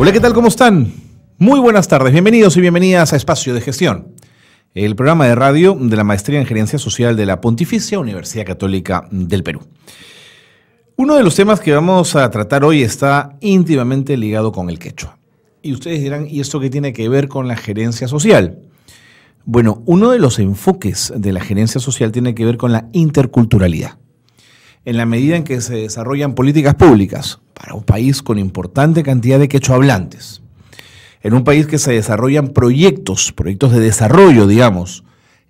Hola, ¿qué tal? ¿Cómo están? Muy buenas tardes, bienvenidos y bienvenidas a Espacio de Gestión, el programa de radio de la Maestría en Gerencia Social de la Pontificia Universidad Católica del Perú. Uno de los temas que vamos a tratar hoy está íntimamente ligado con el quechua. Y ustedes dirán, ¿y esto qué tiene que ver con la gerencia social? Bueno, uno de los enfoques de la gerencia social tiene que ver con la interculturalidad. En la medida en que se desarrollan políticas públicas para un país con importante cantidad de quechohablantes, en un país que se desarrollan proyectos de desarrollo, digamos,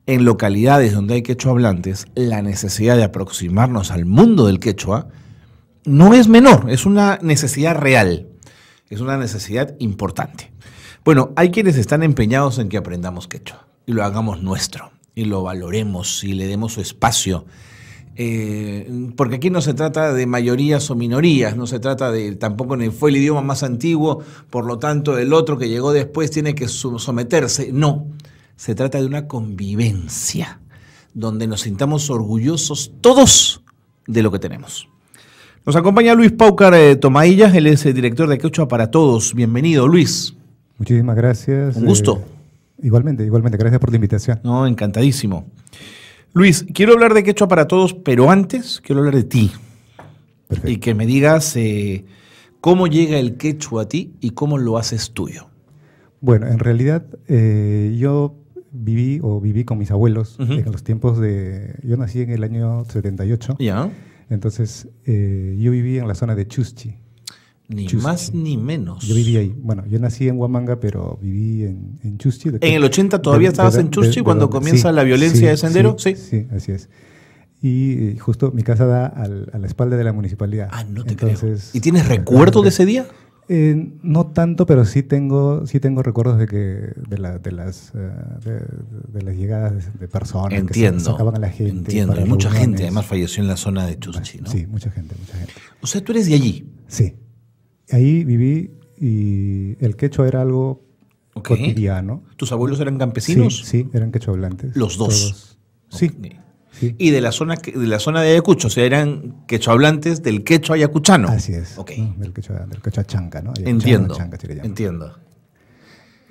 en localidades donde hay quechohablantes, la necesidad de aproximarnos al mundo del quechua no es menor, es una necesidad real, es una necesidad importante. Bueno, hay quienes están empeñados en que aprendamos quechua y lo hagamos nuestro, y lo valoremos y le demos su espacio. Porque aquí no se trata de mayorías o minorías, no se trata de, tampoco fue el idioma más antiguo, por lo tanto el otro que llegó después tiene que someterse. No, se trata de una convivencia donde nos sintamos orgullosos todos de lo que tenemos. Nos acompaña Luis Paucar Tomailla, él es el director de Quechua para Todos. Bienvenido, Luis. Muchísimas gracias. Un gusto. Igualmente, gracias por la invitación. No, encantadísimo. Luis, quiero hablar de Quechua para Todos, pero antes quiero hablar de ti. Perfecto. Y que me digas cómo llega el quechua a ti y cómo lo haces tuyo. Bueno, en realidad yo viví con mis abuelos en los tiempos de... Yo nací en el año 78. Ya. Entonces yo viví en la zona de Chuschi. Ni más ni menos. Yo viví ahí. Bueno, yo nací en Huamanga, pero viví en Chuschi. ¿En el 80 todavía estabas en Chuschi cuando comienza la violencia de Sendero? Sí, así es. Y justo mi casa da a la espalda de la municipalidad. Ah, no te creo. ¿Y tienes recuerdo de ese día? No tanto, pero sí tengo recuerdos de las llegadas de personas. Entiendo. Que sacaban a la gente. Entiendo. Y mucha gente además falleció en la zona de Chuschi, ¿no? Sí, mucha gente. O sea, tú eres de allí. Sí. Ahí viví y el quechua era algo cotidiano. ¿Tus abuelos eran campesinos? Sí, eran quechohablantes. ¿Los dos? Sí. Sí. Y de la zona de Ayacucho, o sea, eran quechohablantes del quechua ayacuchano. Así es. Okay. Del quechua chanca, ¿no? Entiendo. Chanca, Entiendo.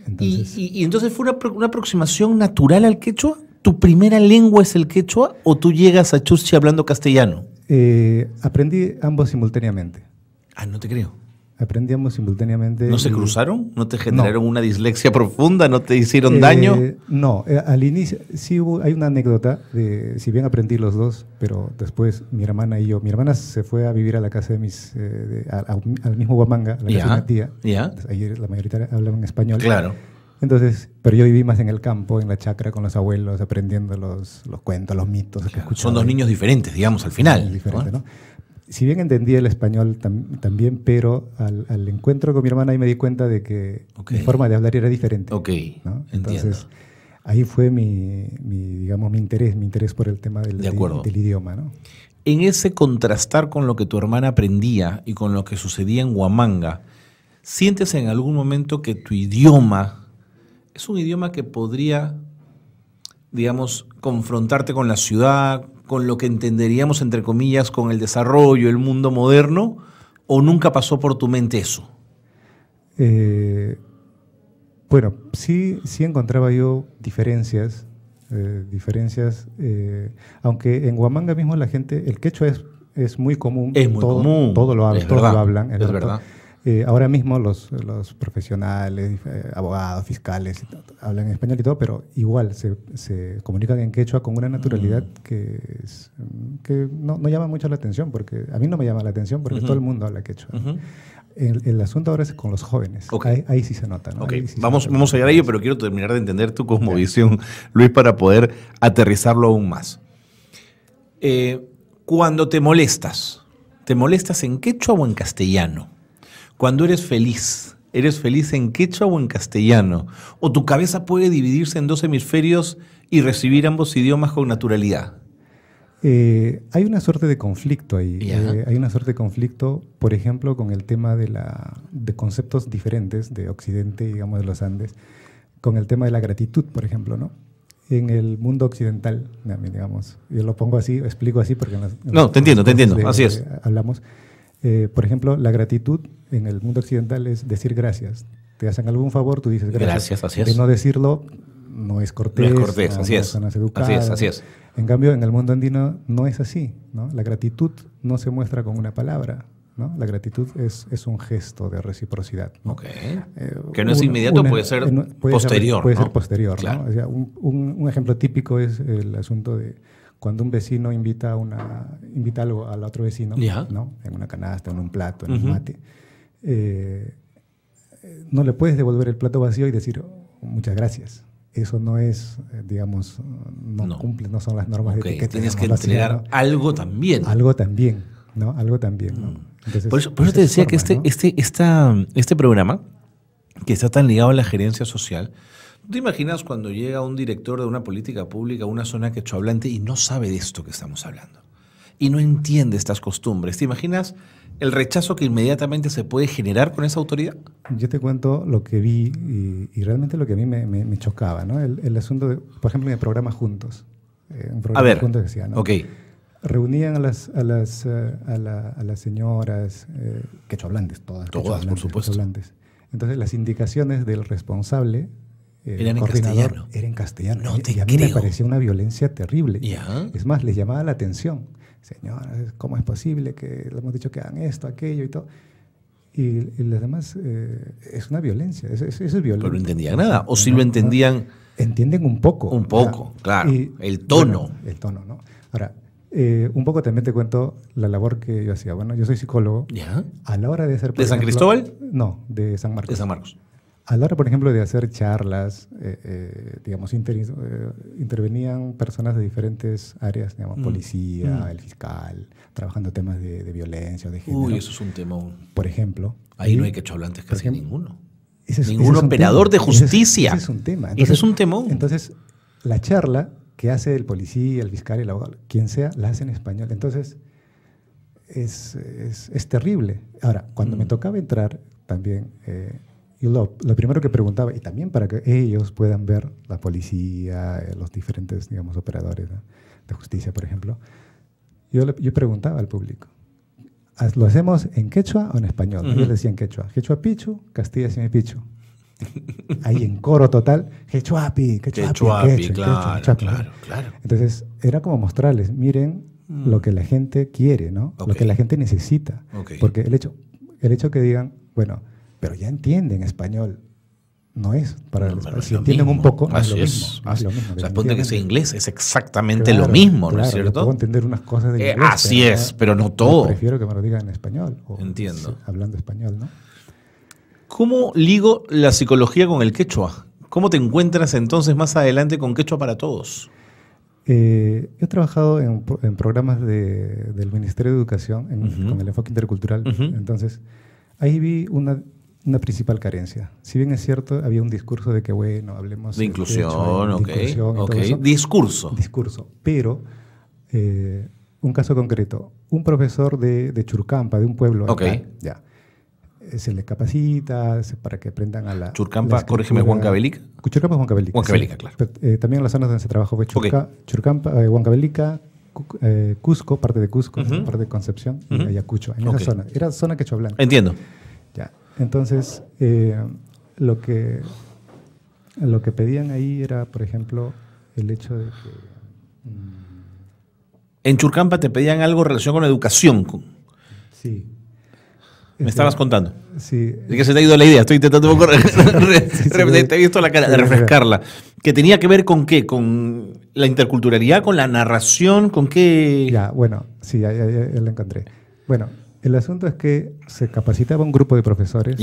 Entonces, ¿Y entonces fue una aproximación natural al quechua? ¿Tu primera lengua es el quechua o tú llegas a Chuschi hablando castellano? Aprendí ambos simultáneamente. Ah, no te creo. Aprendíamos simultáneamente. ¿No se cruzaron? ¿No te generaron una dislexia profunda? ¿No te hicieron daño? No, al inicio sí hay una anécdota de, si bien aprendí los dos, pero después mi hermana se fue a vivir a la casa de al mismo Huamanga, a la casa de mi tía. Ahí la mayoría hablaban español. Claro. Entonces, pero yo viví más en el campo, en la chacra con los abuelos, aprendiendo los cuentos, los mitos. Claro. Son dos niños diferentes, digamos, al final. Diferente, ¿no? Si bien entendía el español también, pero al encuentro con mi hermana ahí me di cuenta de que mi forma de hablar era diferente. ¿No? Entonces, ahí fue mi interés por el tema del idioma, ¿no? En ese contrastar con lo que tu hermana aprendía y con lo que sucedía en Huamanga, ¿sientes en algún momento que tu idioma es un idioma que podría, digamos, confrontarte con la ciudad, con lo que entenderíamos, entre comillas, con el desarrollo, el mundo moderno, o nunca pasó por tu mente eso? Bueno, sí encontraba yo diferencias, aunque en Huamanga mismo la gente, el quechua es muy común. Es muy común. Todos lo hablan. Es verdad. Ahora mismo los profesionales, abogados, fiscales, hablan español y todo, pero igual se comunican en quechua con una naturalidad que no llama mucho la atención, porque a mí no me llama la atención porque todo el mundo habla quechua. El asunto ahora es con los jóvenes. Ahí sí se nota, ¿no? Sí vamos a llegar a ello, pero quiero terminar de entender tu cosmovisión, Luis, para poder aterrizarlo aún más. Cuando ¿te molestas en quechua o en castellano? Cuando ¿eres feliz en quechua o en castellano? ¿O tu cabeza puede dividirse en dos hemisferios y recibir ambos idiomas con naturalidad? Hay una suerte de conflicto ahí. Hay una suerte de conflicto, por ejemplo, con el tema de conceptos diferentes de Occidente, digamos, de los Andes, con el tema de la gratitud, por ejemplo, ¿no? En el mundo occidental, digamos, yo lo pongo así, explico así porque... te entiendo, así es. Hablamos. Por ejemplo, la gratitud en el mundo occidental es decir gracias. Te hacen algún favor, tú dices gracias. Gracias, así es. De no decirlo, no es cortés. No es cortés, así es. No es educado. Así es, así es. En cambio, en el mundo andino no es así, ¿no? La gratitud no se muestra con una palabra, ¿no? La gratitud es un gesto de reciprocidad, ¿no? Okay. Que no es inmediato, puede ser posterior. Puede ¿no? ser posterior, claro. ¿no? O sea, un ejemplo típico es el asunto de cuando un vecino invita algo al otro vecino, ¿no? En una canasta, en un plato, en un mate. No le puedes devolver el plato vacío y decir muchas gracias. Eso no es, digamos, no cumple, no son las normas de etiqueta. Tienes que entregar, ¿no? Algo también. Algo también, ¿no? Algo también, ¿no? Entonces, por eso te decía que este programa, que está tan ligado a la gerencia social, ¿tú te imaginas cuando llega un director de una política pública a una zona quechohablante y no sabe de esto que estamos hablando? Y no entiende estas costumbres. ¿Te imaginas el rechazo que inmediatamente se puede generar con esa autoridad? Yo te cuento lo que vi y realmente lo que a mí me chocaba, ¿no? El asunto, de, por ejemplo, en el programa Juntos. Un programa Juntos decía, ¿no? Reunían a las señoras quechohablantes, todas por supuesto. Entonces las indicaciones del responsable, eran coordinador, eran en castellano. No te y a mí creo. me parecía una violencia terrible. ¿Ya? Es más, les llamaba la atención. Señoras, ¿cómo es posible que le hemos dicho que hagan esto, aquello y todo? Y los demás, es una violencia, eso es violento. Pero no entendían nada, o si lo entendían... Entienden un poco. Un poco, claro, el tono. Bueno, el tono, ¿no? Ahora, un poco también te cuento la labor que yo hacía. Bueno, yo soy psicólogo. ¿Ya? A la hora de hacer... ¿De San Cristóbal? No, de San Marcos. De San Marcos. A la hora, por ejemplo, de hacer charlas, digamos, intervenían personas de diferentes áreas, digamos, policía, el fiscal, trabajando temas de violencia, de género. Uy, eso es un temón. Por ejemplo. Ahí no hay quechohablantes casi ninguno. Ningún operador de justicia. Ese es un tema. Entonces, ese es un temón. Entonces, la charla que hace el policía, el fiscal, el abogado, quien sea, la hace en español. Entonces, es terrible. Ahora, cuando me tocaba entrar, también... yo lo primero que preguntaba, y también para que ellos puedan ver, la policía, los diferentes, digamos, operadores de justicia, por ejemplo, yo preguntaba al público, ¿lo hacemos en quechua o en español? Ellos decían quechua. Quechua pichu, Castilla simi pichu. Ahí en coro total, quechuapi, quechuapi, claro. Entonces, era como mostrarles, miren lo que la gente quiere, ¿no? Lo que la gente necesita. Porque el hecho que digan, bueno, pero ya entienden español. No es para el español. Si entienden un poco, no es lo mismo. No es lo mismo. O sea, ponte que sea inglés, es exactamente lo mismo, ¿no es cierto? Puedo entender unas cosas de inglés. Así es, pero no todo. Prefiero que me lo digan en español. Entiendo. Hablando español, ¿no? ¿Cómo ligo la psicología con el quechua? ¿Cómo te encuentras entonces más adelante con Quechua para Todos? Yo he trabajado en programas del Ministerio de Educación con el enfoque intercultural. Entonces, ahí vi una principal carencia. Si bien es cierto, había un discurso de que, bueno, hablemos de inclusión, Discurso. Pero, un caso concreto, un profesor de Churcampa, de un pueblo, ya, se le capacita para que aprendan a la... Churcampa, corrígeme, Huancavelica. Churcampa es Huancavelica. Huancavelica, sí. Claro. Pero, también las zonas donde se trabajó fue Churcampa, Huancavelica, Cusco, parte de Cusco, parte de Concepción, y Ayacucho, en esa zona. Era zona quechohablante. Entiendo. Ya. Entonces, lo que pedían ahí era, por ejemplo, el hecho de que... En Churcampa te pedían algo en relación con educación. Sí. Me estabas contando. Sí. De que se te ha ido la idea. Estoy intentando un poco te he visto la cara de refrescarla. ¿Que tenía que ver con qué? ¿Con la interculturalidad? ¿Con la narración? ¿Con qué? Ya, bueno, sí, ya la encontré. Bueno, el asunto es que se capacitaba un grupo de profesores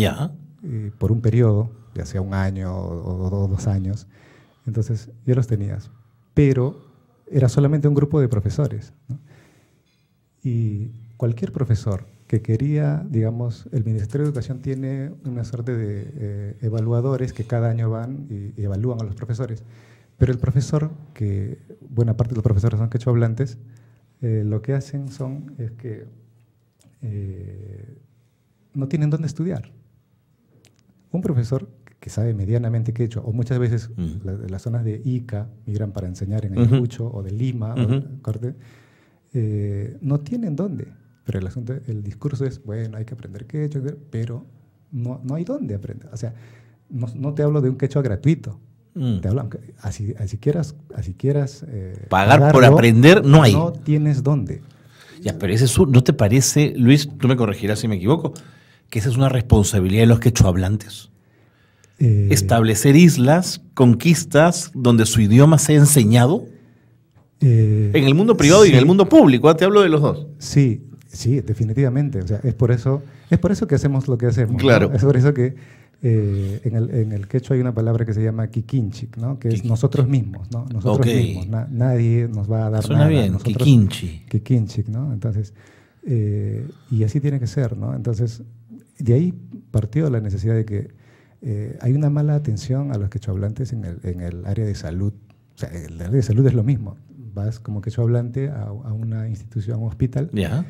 por un periodo, ya sea un año o 2 años. Entonces, ya los tenías. Pero era solamente un grupo de profesores, ¿no? Y cualquier profesor que quería, digamos, el Ministerio de Educación tiene una suerte de evaluadores que cada año van y evalúan a los profesores. Pero el profesor, que buena parte de los profesores son quechohablantes, lo que hacen es que no tienen dónde estudiar. Un profesor que sabe medianamente quechua, o muchas veces las zonas de Ica migran para enseñar en Ayacucho, o de Lima, o de Corte, no tienen dónde. Pero el asunto, el discurso es, bueno, hay que aprender quechua, pero no hay dónde aprender. O sea, no te hablo de un quechua gratuito. Te hablo, así quieras pagar por aprender, no hay. No tienes dónde. Ya, pero ¿no te parece, Luis, tú me corregirás si me equivoco, que esa es una responsabilidad de los quechohablantes? Establecer islas, conquistas, donde su idioma sea enseñado en el mundo privado y en el mundo público. Te hablo de los dos. Sí, definitivamente. O sea, es por eso que hacemos lo que hacemos. Claro. ¿no? Es por eso que en el quechua hay una palabra que se llama kikinchik, ¿no? Que es nosotros mismos, ¿no? Nosotros mismos. Nadie nos va a dar Suena nada. Bien, nosotros, kikinchik, ¿no? Entonces, y así tiene que ser, ¿no? Entonces, de ahí partió la necesidad de que hay una mala atención a los quechohablantes en el área de salud. O sea, el área de salud es lo mismo. Vas como quechohablante a una institución, a un hospital. Ya.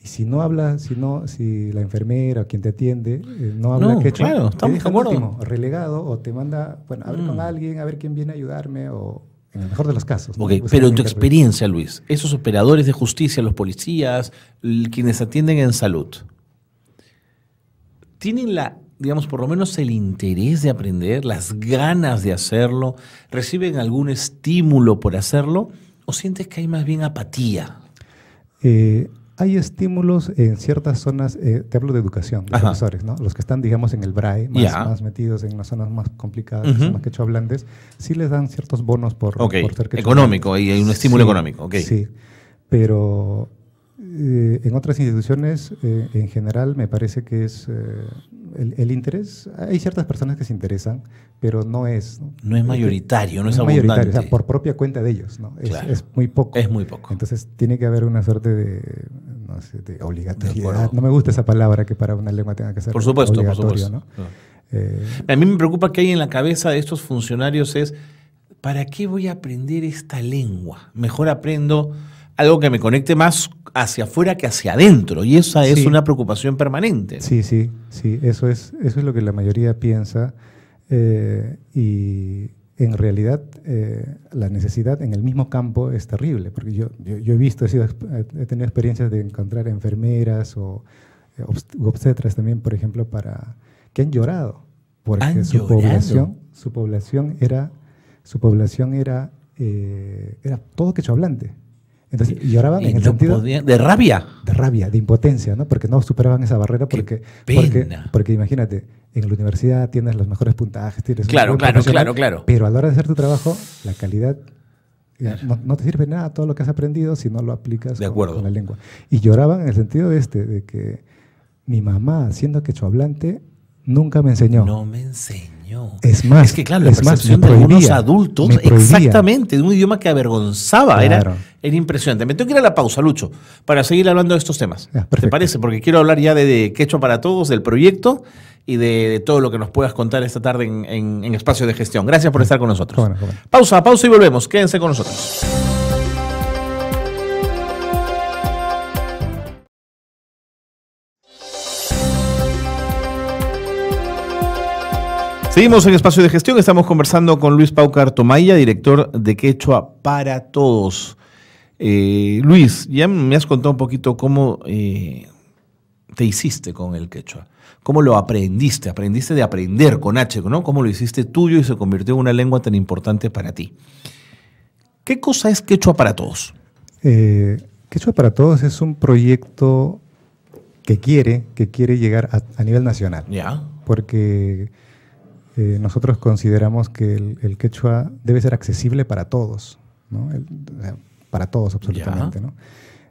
Y si no habla, si la enfermera o quien te atiende no habla quechua, claro, estamos de acuerdo. Último, relegado, o te manda, bueno, a ver con alguien, a ver quién viene a ayudarme, o en el mejor de los casos. Okay, ¿no? Pero en tu experiencia, Luis, esos operadores de justicia, los policías, quienes atienden en salud, ¿tienen digamos, por lo menos el interés de aprender, las ganas de hacerlo? ¿Reciben algún estímulo por hacerlo? ¿O sientes que hay más bien apatía? Hay estímulos en ciertas zonas, te hablo de educación, de profesores, ¿no? Los que están, digamos, en el BRAE, más metidos en las zonas más complicadas, que son más quechohablantes, sí les dan ciertos bonos por ser quechohablantes. Económico, y hay un estímulo económico. Sí, pero en otras instituciones, en general, me parece que es el interés. Hay ciertas personas que se interesan, pero no es mayoritario, no es abundante. Mayoritario, o sea, por propia cuenta de ellos, ¿no? Claro. Es muy poco. Es muy poco. Entonces tiene que haber una suerte de obligatoriedad. No me gusta esa palabra, que para una lengua tenga que ser obligatorio, ¿no? A mí me preocupa que hay en la cabeza de estos funcionarios es, ¿para qué voy a aprender esta lengua? Mejor aprendo algo que me conecte más hacia afuera que hacia adentro, y esa es una preocupación permanente. Sí, eso es lo que la mayoría piensa, y en realidad la necesidad en el mismo campo es terrible, porque yo he visto, he tenido experiencias de encontrar enfermeras o obstetras también, por ejemplo, que han llorado, porque su población era todo quechohablante. Entonces lloraban en el sentido de rabia. De rabia, de impotencia, ¿no? Porque no superaban esa barrera, porque imagínate, en la universidad tienes los mejores puntajes, tienes claro. Pero a la hora de hacer tu trabajo, la calidad no te sirve nada todo lo que has aprendido si no lo aplicas con la lengua. Y lloraban en el sentido de que mi mamá, siendo quechohablante, nunca me enseñó. No me enseñó. Es más, que claro, la percepción de algunos adultos, exactamente, de un idioma que avergonzaba, era impresionante. Me tengo que ir a la pausa, Lucho, para seguir hablando de estos temas. ¿Te parece? Porque quiero hablar ya de Quechua para Todos, del proyecto y de todo lo que nos puedas contar esta tarde en Espacio de Gestión. Gracias por estar con nosotros. Bueno. Pausa y volvemos. Quédense con nosotros. Seguimos en Espacio de Gestión, estamos conversando con Luis Paucar Tomaya, director de Quechua para Todos. Luis, ya me has contado un poquito cómo te hiciste con el quechua, cómo lo aprendiste de aprender con H, ¿no? Cómo lo hiciste tuyo y se convirtió en una lengua tan importante para ti. ¿Qué cosa es Quechua para Todos? Quechua para Todos es un proyecto que quiere llegar a nivel nacional. Ya. Porque nosotros consideramos que el quechua debe ser accesible para todos, ¿no? Para todos absolutamente, ¿no?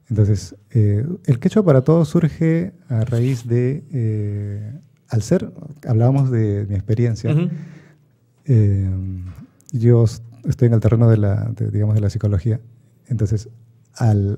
Entonces, el quechua para todos surge a raíz de, hablábamos de mi experiencia, yo estoy en el terreno de la psicología, entonces, al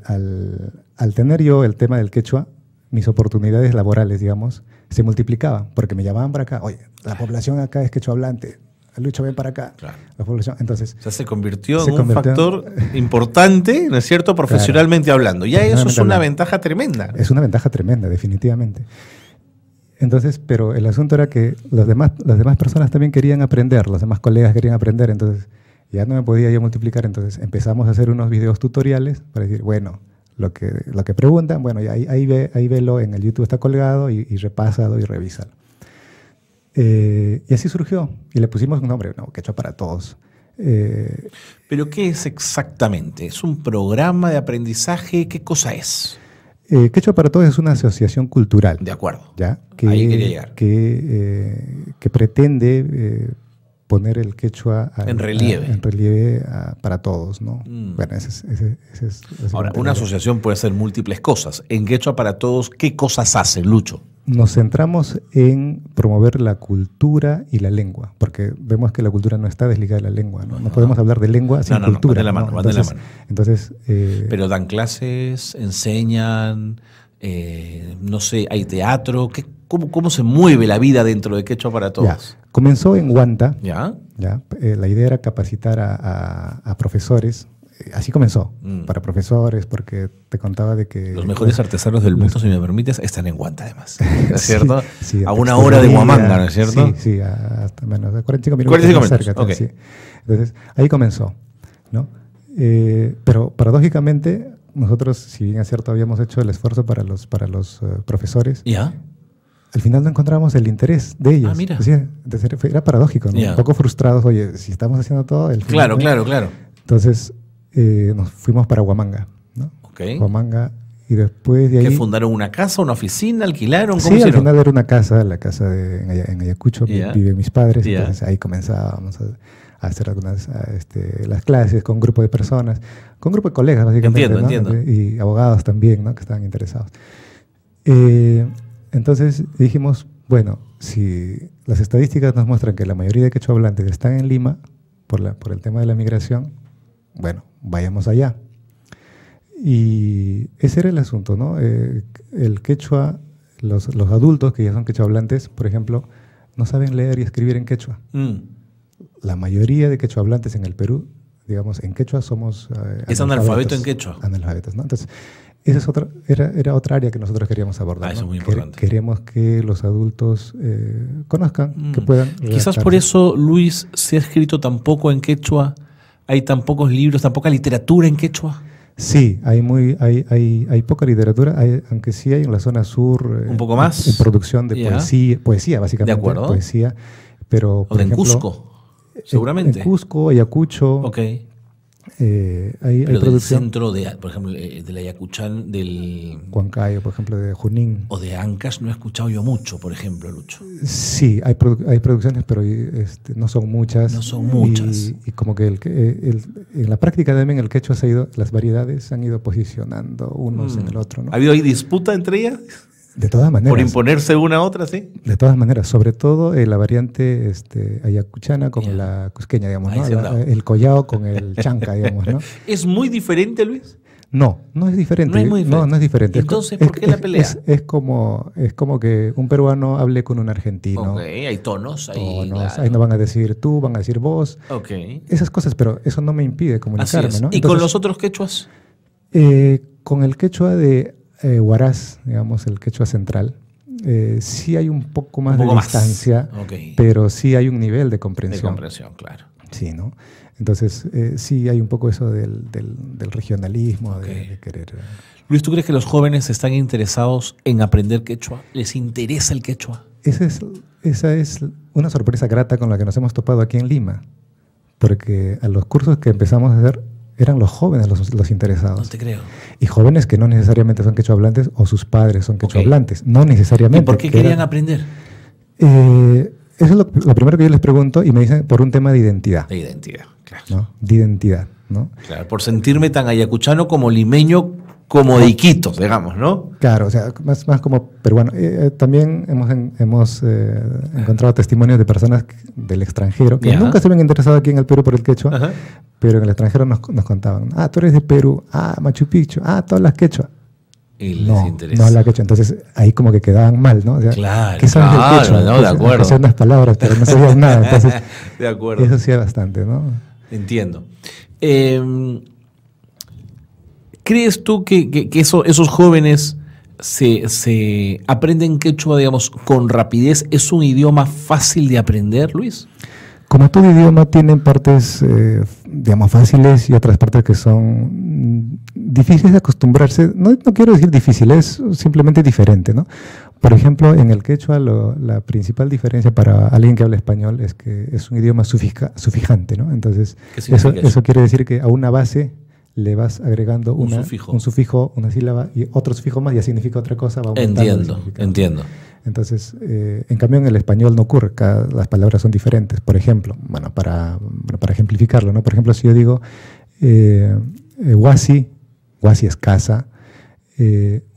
tener yo el tema del quechua, mis oportunidades laborales, digamos, se multiplicaban, porque me llamaban para acá, oye, la población acá es quechohablante, Lucho, ven para acá. Claro. La población, entonces, o sea, se convirtió en un factor importante, ¿no es cierto?, profesionalmente hablando. Ya eso es una ventaja tremenda. Es una ventaja tremenda, definitivamente. Entonces, pero el asunto era que las demás personas también querían aprender, los demás colegas querían aprender, entonces ya no me podía yo multiplicar, entonces empezamos a hacer unos videos tutoriales para decir, bueno, lo que preguntan, bueno, y ahí velo, en el YouTube está colgado y repásalo y revísalo. Y así surgió, y le pusimos un nombre, no, Quechua para Todos. ¿Pero qué es exactamente? ¿Es un programa de aprendizaje? ¿Qué cosa es? Quechua para Todos es una asociación cultural. De acuerdo. ¿Ya? Ahí quería llegar. Que pretende poner el quechua en relieve, para todos, ¿no? Bueno, ese es ahora, una asociación puede hacer múltiples cosas. En Quechua para Todos, ¿qué cosas hacen, Lucho? Nos centramos en promover la cultura y la lengua, porque vemos que la cultura no está desligada de la lengua, ¿no? No podemos hablar de lengua sin cultura. Van de la mano. Entonces, pero dan clases, enseñan, no sé, hay teatro. ¿Cómo se mueve la vida dentro de Quechua para Todos? Ya. Comenzó en Huanta. ¿Ya? La idea era capacitar a profesores. Así comenzó, para profesores, porque te contaba de que... Los mejores artesanos del mundo, si me permites, están en Huanta, además. ¿No es cierto? Sí, a una hora de Huamanga, ¿no es cierto? Sí, hasta menos de 45 minutos. 45 minutos, cerca, okay. Sí. Entonces, ahí comenzó, ¿no? Pero paradójicamente, nosotros, si bien es cierto, habíamos hecho el esfuerzo para los profesores. ¿Ya? Al final no encontramos el interés de ellos. Ah, mira. Era paradójico, ¿no? Un poco frustrados. Oye, si estamos haciendo todo... Claro. Entonces, nos fuimos para Huamanga, ¿no? Okay. Huamanga, y después de ahí... ¿Que fundaron una casa, una oficina, alquilaron? Sí, al final era una casa, la casa en Ayacucho, viven mis padres, entonces ahí comenzábamos a hacer algunas las clases con un grupo de personas, con un grupo de colegas, básicamente. Entiendo. Y abogados también, ¿no? Que estaban interesados. Entonces dijimos, bueno, si las estadísticas nos muestran que la mayoría de quechua hablantes están en Lima por el tema de la migración, bueno, vayamos allá. Y ese era el asunto, ¿no? El quechua, los adultos que ya son quechua hablantes, por ejemplo, no saben leer y escribir en quechua. La mayoría de quechua hablantes en el Perú, digamos, en quechua somos es analfabeto en quechua. Analfabetos, ¿no? Entonces, esa es era otra área que nosotros queríamos abordar. Eso es ¿no? muy importante. Queríamos que los adultos conozcan, que puedan redactarse. Quizás por eso, Luis, se ha escrito tan poco en quechua, hay tan pocos libros, tan poca literatura en quechua. Sí, hay poca literatura, aunque sí hay en la zona sur. ¿Un poco más? En producción de poesía básicamente. De acuerdo. Poesía, pero por ejemplo, Cusco, seguramente. En Cusco, Ayacucho. Ok. Hay pero del producción. centro, por ejemplo, del Ayacuchán, del... Huancayo, por ejemplo, de Junín. O de Ancash no he escuchado yo mucho, por ejemplo, Lucho. Sí, hay producciones, pero no son muchas. No son muchas. Y como que en la práctica también el quechua las variedades se han ido posicionando unos en el otro, ¿no? ¿Ha habido ahí disputa entre ellas? De todas maneras. ¿Por imponerse una a otra, sí? De todas maneras, sobre todo la variante ayacuchana con la cusqueña, digamos, ¿no? El collao con el chanca, digamos, ¿no? ¿Es muy diferente, Luis? No es diferente. No es muy diferente. No es diferente. Entonces, ¿por qué la pelea? Es como que un peruano hable con un argentino. Ok, hay tonos. Claro. Claro. Ahí no van a decir tú, van a decir vos. Ok. Esas cosas, pero eso no me impide comunicarme, ¿no? ¿Y con los otros quechuas? Con el quechua de Huaraz, digamos, el quechua central, sí hay un poco más de distancia, pero sí hay un nivel de comprensión. De comprensión, claro. Sí, ¿no? Entonces, sí hay un poco eso del regionalismo, de querer... Luis, ¿tú crees que los jóvenes están interesados en aprender quechua? ¿Les interesa el quechua? Esa es una sorpresa grata con la que nos hemos topado aquí en Lima, porque a los cursos que empezamos a hacer eran los jóvenes los interesados. No te creo. Y jóvenes que no necesariamente son quechua hablantes o sus padres son quechua hablantes, no necesariamente. ¿Y por qué querían aprender? Eso es lo primero que yo les pregunto y me dicen por un tema de identidad. De identidad, claro. ¿No? De identidad, ¿no? Claro, por sentirme tan ayacuchano como limeño, como de Iquitos, digamos, ¿no? Claro, o sea, más como peruano. También hemos encontrado testimonios de personas del extranjero que nunca se habían interesado aquí en el Perú por el quechua, pero en el extranjero nos contaban, tú eres de Perú, Machu Picchu, todas las quechua. Y les interesa. No la quechua. Entonces ahí como que quedaban mal, ¿no? O sea, claro, ¿qué sabes del quechua? No, de acuerdo. Hacían unas palabras, pero no sabían nada. Entonces, de acuerdo. Eso hacía bastante, ¿no? Entiendo. ¿Crees tú que esos jóvenes se aprenden quechua, digamos, con rapidez? ¿Es un idioma fácil de aprender, Luis? como todo idioma tienen partes, digamos, fáciles y otras partes que son difíciles de acostumbrarse. No quiero decir difícil, es simplemente diferente, ¿no? Por ejemplo, en el quechua la principal diferencia para alguien que habla español es que es un idioma sufijante, ¿no? Entonces, eso quiere decir que a una base le vas agregando un sufijo, una sílaba y otro sufijo más, ya significa otra cosa. Va Entiendo. Entonces, en cambio en el español no ocurre, las palabras son diferentes. Por ejemplo, para ejemplificarlo, ¿no? Por ejemplo, si yo digo huasi es casa,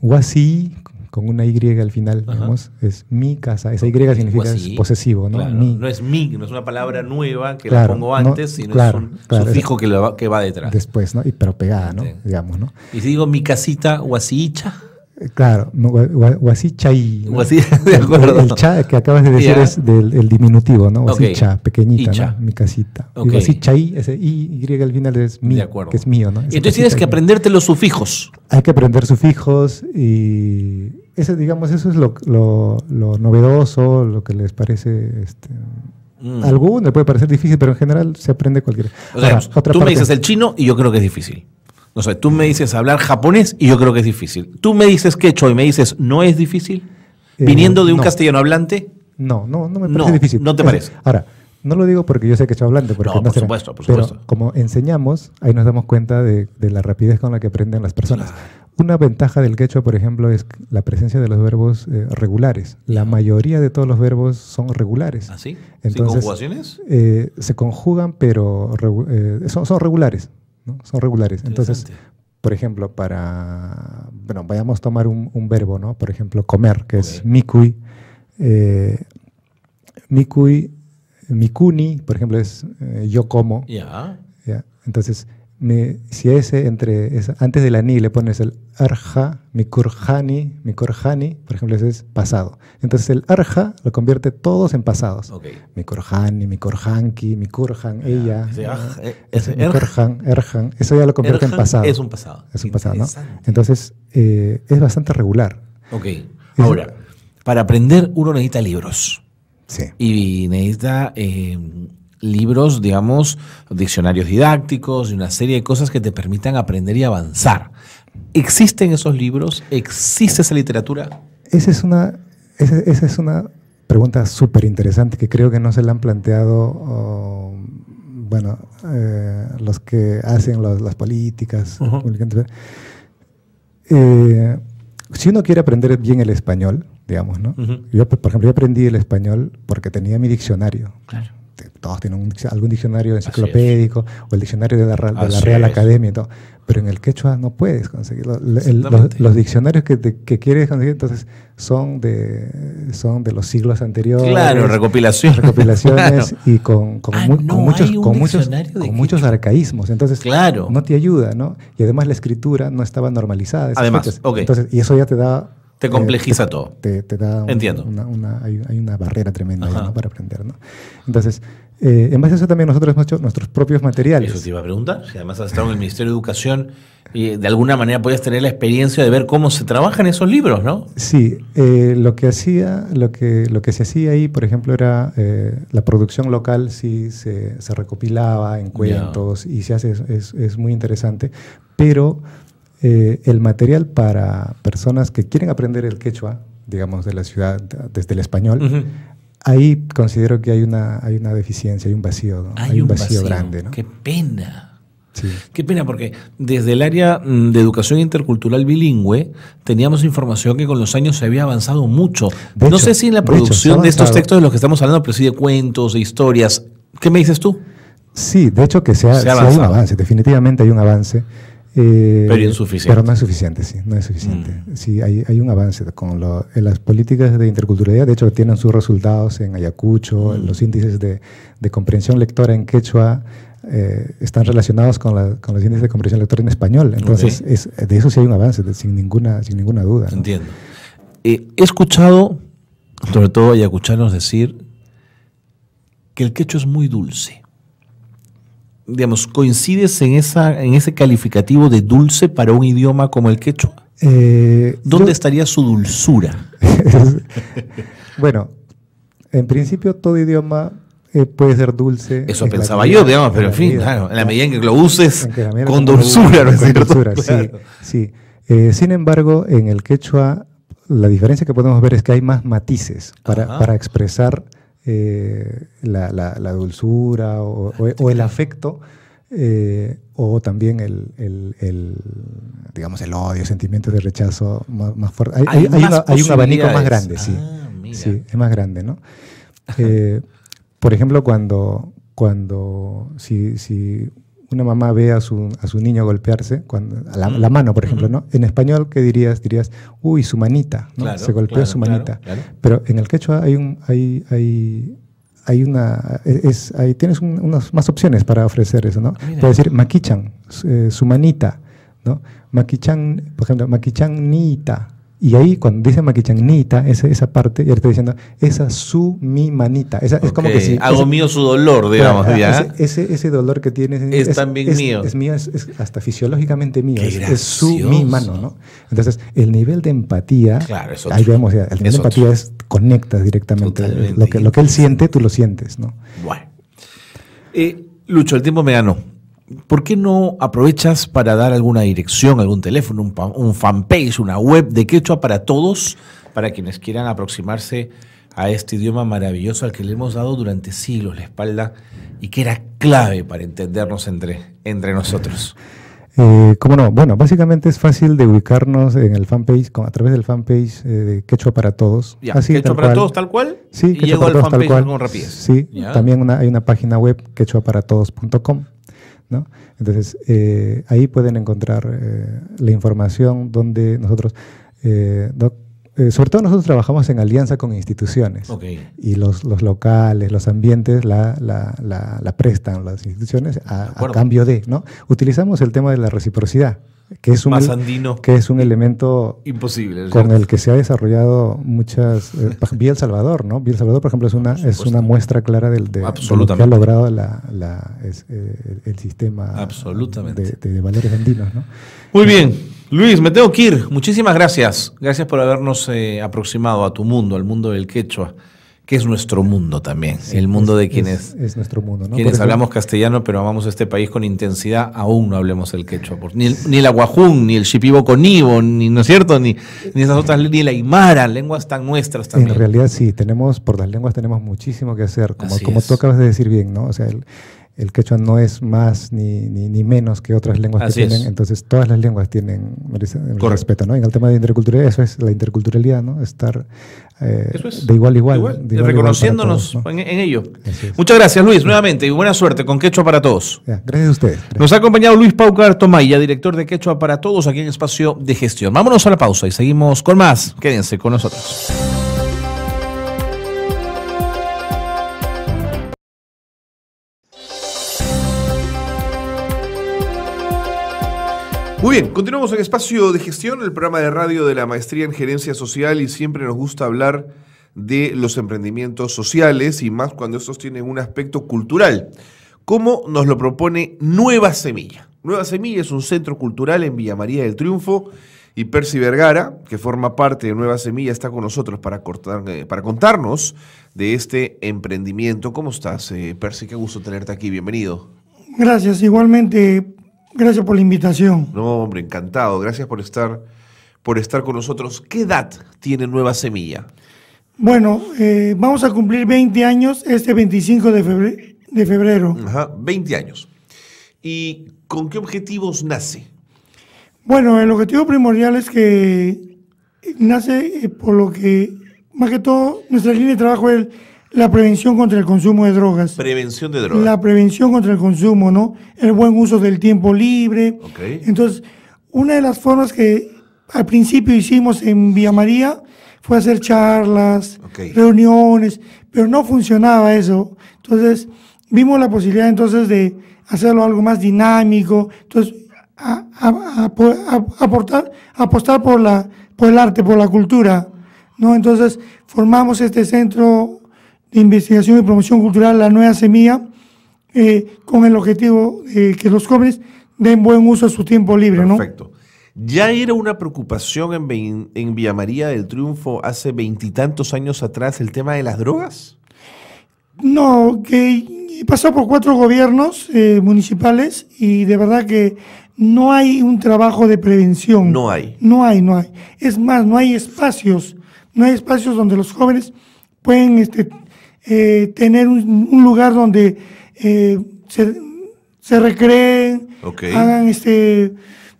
huasi con una Y al final, digamos, es mi casa. Esa Y significa es posesivo, ¿no? Claro, no es no es una palabra nueva que la pongo antes, sino es un sufijo que va detrás. Después, ¿no? Pero pegada, ¿no? Digamos, ¿no? Y si digo mi casita, huasicha. Claro, huasichai. De acuerdo. El cha que acabas de decir es del diminutivo, ¿no? Huasicha, pequeñita, ¿no? Mi casita. Y huasichai, ese Y al final es mi, que es mío, ¿no? Y entonces tienes que aprenderte los sufijos. Hay que aprender sufijos y eso es lo novedoso, lo que les parece... A algunos le puede parecer difícil, pero en general se aprende cualquiera. O sea, tú me dices el chino y yo creo que es difícil. No sé, tú me dices hablar japonés y yo creo que es difícil. Tú me dices quechua y me dices, ¿no es difícil? Viniendo de un castellano hablante. No me parece difícil. ¿No te parece? Ahora, no lo digo porque yo sé quechua hablante. Porque por supuesto. Pero como enseñamos, ahí nos damos cuenta de la rapidez con la que aprenden las personas. Claro. Una ventaja del quechua, por ejemplo, es la presencia de los verbos regulares. La mayoría de todos los verbos son regulares. ¿Ah, sí? Entonces, ¿Sin conjugaciones? Se conjugan, pero son regulares. ¿no? Son regulares. Entonces, por ejemplo, vayamos a tomar un verbo, ¿no? Por ejemplo, comer, que es mikui. Mikuni, por ejemplo, es yo como. Ya. Entonces, si antes de la ni le pones el arja, mikurjani, por ejemplo, ese es pasado. Entonces el arja lo convierte todos en pasados. Mikurjani, mikurjanki, mikurjan, ella. Mikurjan, erjan, eso ya lo convierte en pasado. Es un pasado. Es un pasado, ¿no? Entonces es bastante regular. Ahora, para aprender uno necesita libros. Sí. Y necesita... libros, digamos, diccionarios didácticos y una serie de cosas que te permitan aprender y avanzar. ¿Existen esos libros? ¿Existe esa literatura? Esa es una pregunta súper interesante que creo que no se la han planteado los que hacen las políticas. Si uno quiere aprender bien el español, digamos, ¿no? Yo, por ejemplo, yo aprendí el español porque tenía mi diccionario. Claro. Todos tienen algún diccionario enciclopédico o el diccionario de la Real Academia y todo, pero en el quechua no puedes conseguirlo. Los diccionarios que quieres conseguir entonces son de los siglos anteriores. Claro, recopilaciones claro. Y con muchos arcaísmos. Entonces no te ayuda, ¿no? Y además la escritura no estaba normalizada. Además, entonces, y eso ya te da... Te complejiza todo. Te da Entiendo. Hay una barrera tremenda ahí, ¿no? Para aprender, ¿no? Entonces, en base a eso también nosotros hemos hecho nuestros propios materiales. Eso te iba a preguntar. Si además has estado en el Ministerio de Educación y de alguna manera podías tener la experiencia de ver cómo se trabajan esos libros, ¿no? Sí. Lo que se hacía ahí, por ejemplo, era la producción local, sí se recopilaba en cuentos y se hace, es muy interesante, pero... el material para personas que quieren aprender el quechua, digamos, de la ciudad, desde el español, ahí considero que hay una deficiencia, hay un vacío, ¿no? Hay un vacío grande, ¿no? ¡Qué pena! Sí. Qué pena, porque desde el área de educación intercultural bilingüe teníamos información que con los años se había avanzado mucho. No sé si en la producción de estos textos de los que estamos hablando, pero sí de cuentos, de historias. ¿Qué me dices tú? Sí, de hecho que sí hay un avance, definitivamente hay un avance. Pero insuficiente. Pero no es suficiente, sí, no es suficiente. Sí, hay un avance con en las políticas de interculturalidad, de hecho tienen sus resultados en Ayacucho, los índices de comprensión lectora en quechua están relacionados con los índices de comprensión lectora en español, entonces de eso sí hay un avance, sin ninguna duda, ¿no? Entiendo. He escuchado, sobre todo ayacuchanos, decir que el quechua es muy dulce. Digamos, ¿coincides en ese calificativo de dulce para un idioma como el quechua? ¿Dónde estaría su dulzura? Bueno, en principio todo idioma puede ser dulce. Eso pensaba yo, digamos, pero en fin, claro, en la medida en que lo uses con dulzura, ¿no es cierto? Dulzura, claro. Sí. Sin embargo, en el quechua, la diferencia que podemos ver es que hay más matices para expresar la dulzura o el afecto, o también digamos, el odio, sentimiento de rechazo más fuerte. Hay un abanico más grande, sí. Sí, es más grande, ¿no? Por ejemplo, si una mamá ve a su niño golpearse, la mano, por ejemplo, ¿no? En español, ¿qué dirías? Dirías, uy, su manita, ¿no? Claro, se golpeó su manita. Claro. Pero en el quechua tienes unas más opciones para ofrecer eso, ¿no? Puedes decir makichan, su manita, ¿no? Makichan, por ejemplo, makichan nita. Y ahí, cuando dice maquichagnita, esa parte, ya estoy diciendo, esa mi manita. Es como que si hago mío su dolor, digamos. Claro, ese dolor que tienes es también mío. Es mío, es hasta fisiológicamente mío. Es mi mano, ¿no? Entonces, el nivel de empatía, claro, ahí vemos, el nivel de empatía conectas directamente. Lo que él siente, tú lo sientes, ¿no? Bueno. Lucho, el tiempo me ganó. ¿Por qué no aprovechas para dar alguna dirección, algún teléfono, un fanpage, una web de Quechua para todos, para quienes quieran aproximarse a este idioma maravilloso al que le hemos dado durante siglos la espalda y que era clave para entendernos entre nosotros? ¿Cómo no? Bueno, básicamente es fácil de ubicarnos en el fanpage, a través del fanpage de Quechua para Todos. Ya, así, Quechua para Todos tal cual. Sí, y llego al fanpage con rapidez. Sí, ¿ya? También hay una página web, quechuaparatodos.com. ¿no? Entonces, ahí pueden encontrar la información donde nosotros, sobre todo nosotros trabajamos en alianza con instituciones. Y los locales, los ambientes la prestan las instituciones a cambio de, ¿no? Utilizamos el tema de la reciprocidad, que es un elemento imposible, con el que se ha desarrollado muchas. Vía El Salvador, ¿no? Vía El Salvador, por ejemplo, es una muestra clara de lo que ha logrado el sistema de valores andinos, ¿no? Muy bien, Luis, me tengo que ir. Muchísimas gracias. Gracias por habernos aproximado a tu mundo, al mundo del quechua, que es nuestro mundo también, sí, el mundo de quienes es nuestro mundo, ¿no? Quienes hablamos castellano, pero amamos este país con intensidad, aún no hablemos el quechua. Ni el aguajún, ni el shipibo-conibo, ¿no es cierto? Ni esas otras, ni la aymara, lenguas tan nuestras también. En realidad sí, por las lenguas tenemos muchísimo que hacer, como tú acabas de decir bien, ¿no? O sea, el quechua no es más ni menos que otras lenguas que tienen, entonces todas las lenguas tienen el respeto, ¿no? En el tema de interculturalidad, eso es la interculturalidad, ¿no? Estar de igual a igual. Reconociéndonos todos, ¿no? en ello. Muchas gracias, Luis, nuevamente, y buena suerte con Quechua para Todos. Gracias a ustedes. Gracias. Nos ha acompañado Luis Paucar Tomaya, director de Quechua para Todos, aquí en Espacio de Gestión. Vámonos a la pausa y seguimos con más. Quédense con nosotros. Muy bien, continuamos en Espacio de Gestión, el programa de radio de la Maestría en Gerencia Social, y siempre nos gusta hablar de los emprendimientos sociales y más cuando estos tienen un aspecto cultural, como nos lo propone Nueva Semilla. Nueva Semilla es un centro cultural en Villa María del Triunfo, y Percy Vergara, que forma parte de Nueva Semilla, está con nosotros para contarnos de este emprendimiento. ¿Cómo estás, Percy? Qué gusto tenerte aquí, bienvenido. Gracias, igualmente. Gracias por la invitación. No, hombre, encantado. Gracias por estar con nosotros. ¿Qué edad tiene Nueva Semilla? Bueno, vamos a cumplir 20 años este 25 de febrero. Ajá, 20 años. ¿Y con qué objetivos nace? Bueno, el objetivo primordial es que nace por lo que, más que todo, nuestra línea de trabajo es la prevención contra el consumo de drogas. Prevención de drogas. La prevención contra el consumo, ¿no? El buen uso del tiempo libre. Okay. Entonces, una de las formas que al principio hicimos en Villa María fue hacer charlas, reuniones, pero no funcionaba eso. Entonces, vimos la posibilidad entonces de hacerlo algo más dinámico. Entonces, apostar por el arte, por la cultura, ¿no? Entonces, formamos este centro de investigación y promoción cultural, la Nueva Semilla, con el objetivo de que los jóvenes den buen uso a su tiempo libre. Perfecto. ¿No? ¿Ya era una preocupación en Villa María del Triunfo hace 20 y tantos años atrás el tema de las drogas? No, que pasó por 4 gobiernos municipales y de verdad que no hay un trabajo de prevención. No hay. No hay. Es más, no hay espacios donde los jóvenes pueden tener un lugar donde se recreen, Okay. hagan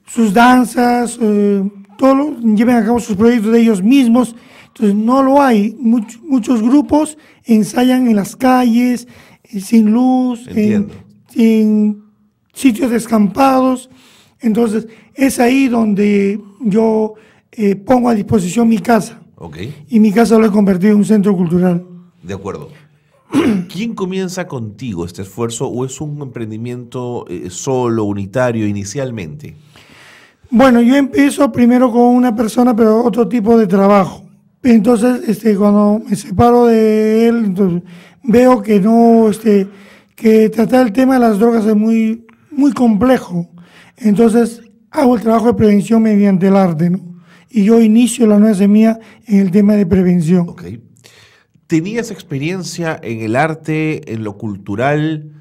sus danzas, lleven a cabo sus proyectos de ellos mismos. Entonces no lo hay. Muchos grupos ensayan en las calles, sin luz, en sitios descampados. Entonces es ahí donde yo pongo a disposición mi casa. Okay. Y mi casa lo he convertido en un centro cultural. De acuerdo. ¿Quién comienza contigo este esfuerzo o es un emprendimiento solo, unitario, inicialmente? Bueno, yo empiezo primero con una persona, pero otro tipo de trabajo. Entonces, cuando me separo de él, entonces, veo que no, que tratar el tema de las drogas es muy, muy complejo. Entonces, hago el trabajo de prevención mediante el arte, ¿no? Y yo inicio la nueva semilla en el tema de prevención. Ok. ¿Tenías experiencia en el arte, en lo cultural,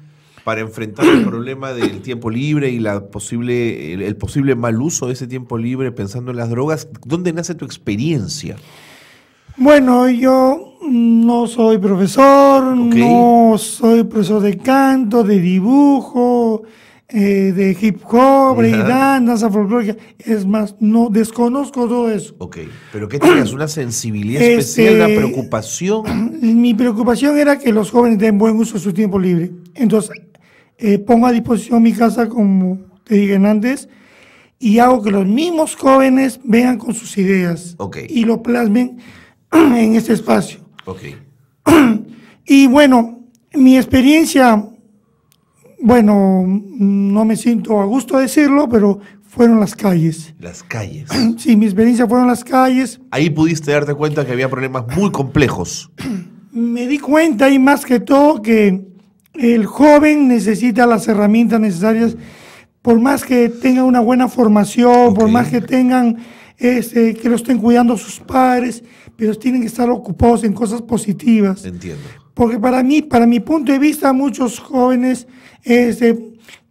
para enfrentar el problema del tiempo libre y el posible mal uso de ese tiempo libre pensando en las drogas? ¿Dónde nace tu experiencia? Bueno, yo no soy profesor, Okay. no soy profesor de canto, de dibujo, de hip hop, breakdance, danza folclórica. Es más, no desconozco todo eso. Ok, pero ¿qué tenías? ¿Una sensibilidad especial, una preocupación? Mi preocupación era que los jóvenes den buen uso de su tiempo libre. Entonces, pongo a disposición mi casa, como te dije antes, y hago que los mismos jóvenes vengan con sus ideas y lo plasmen en este espacio. Ok. Y bueno, mi experiencia, bueno, no me siento a gusto decirlo, pero fueron las calles. Las calles. Sí, mi experiencia fueron las calles. Ahí pudiste darte cuenta que había problemas muy complejos. Me di cuenta, y más que todo, que el joven necesita las herramientas necesarias, por más que tengan una buena formación, por más que tengan, que lo estén cuidando sus padres, pero tienen que estar ocupados en cosas positivas. Entiendo. Porque para mi punto de vista, muchos jóvenes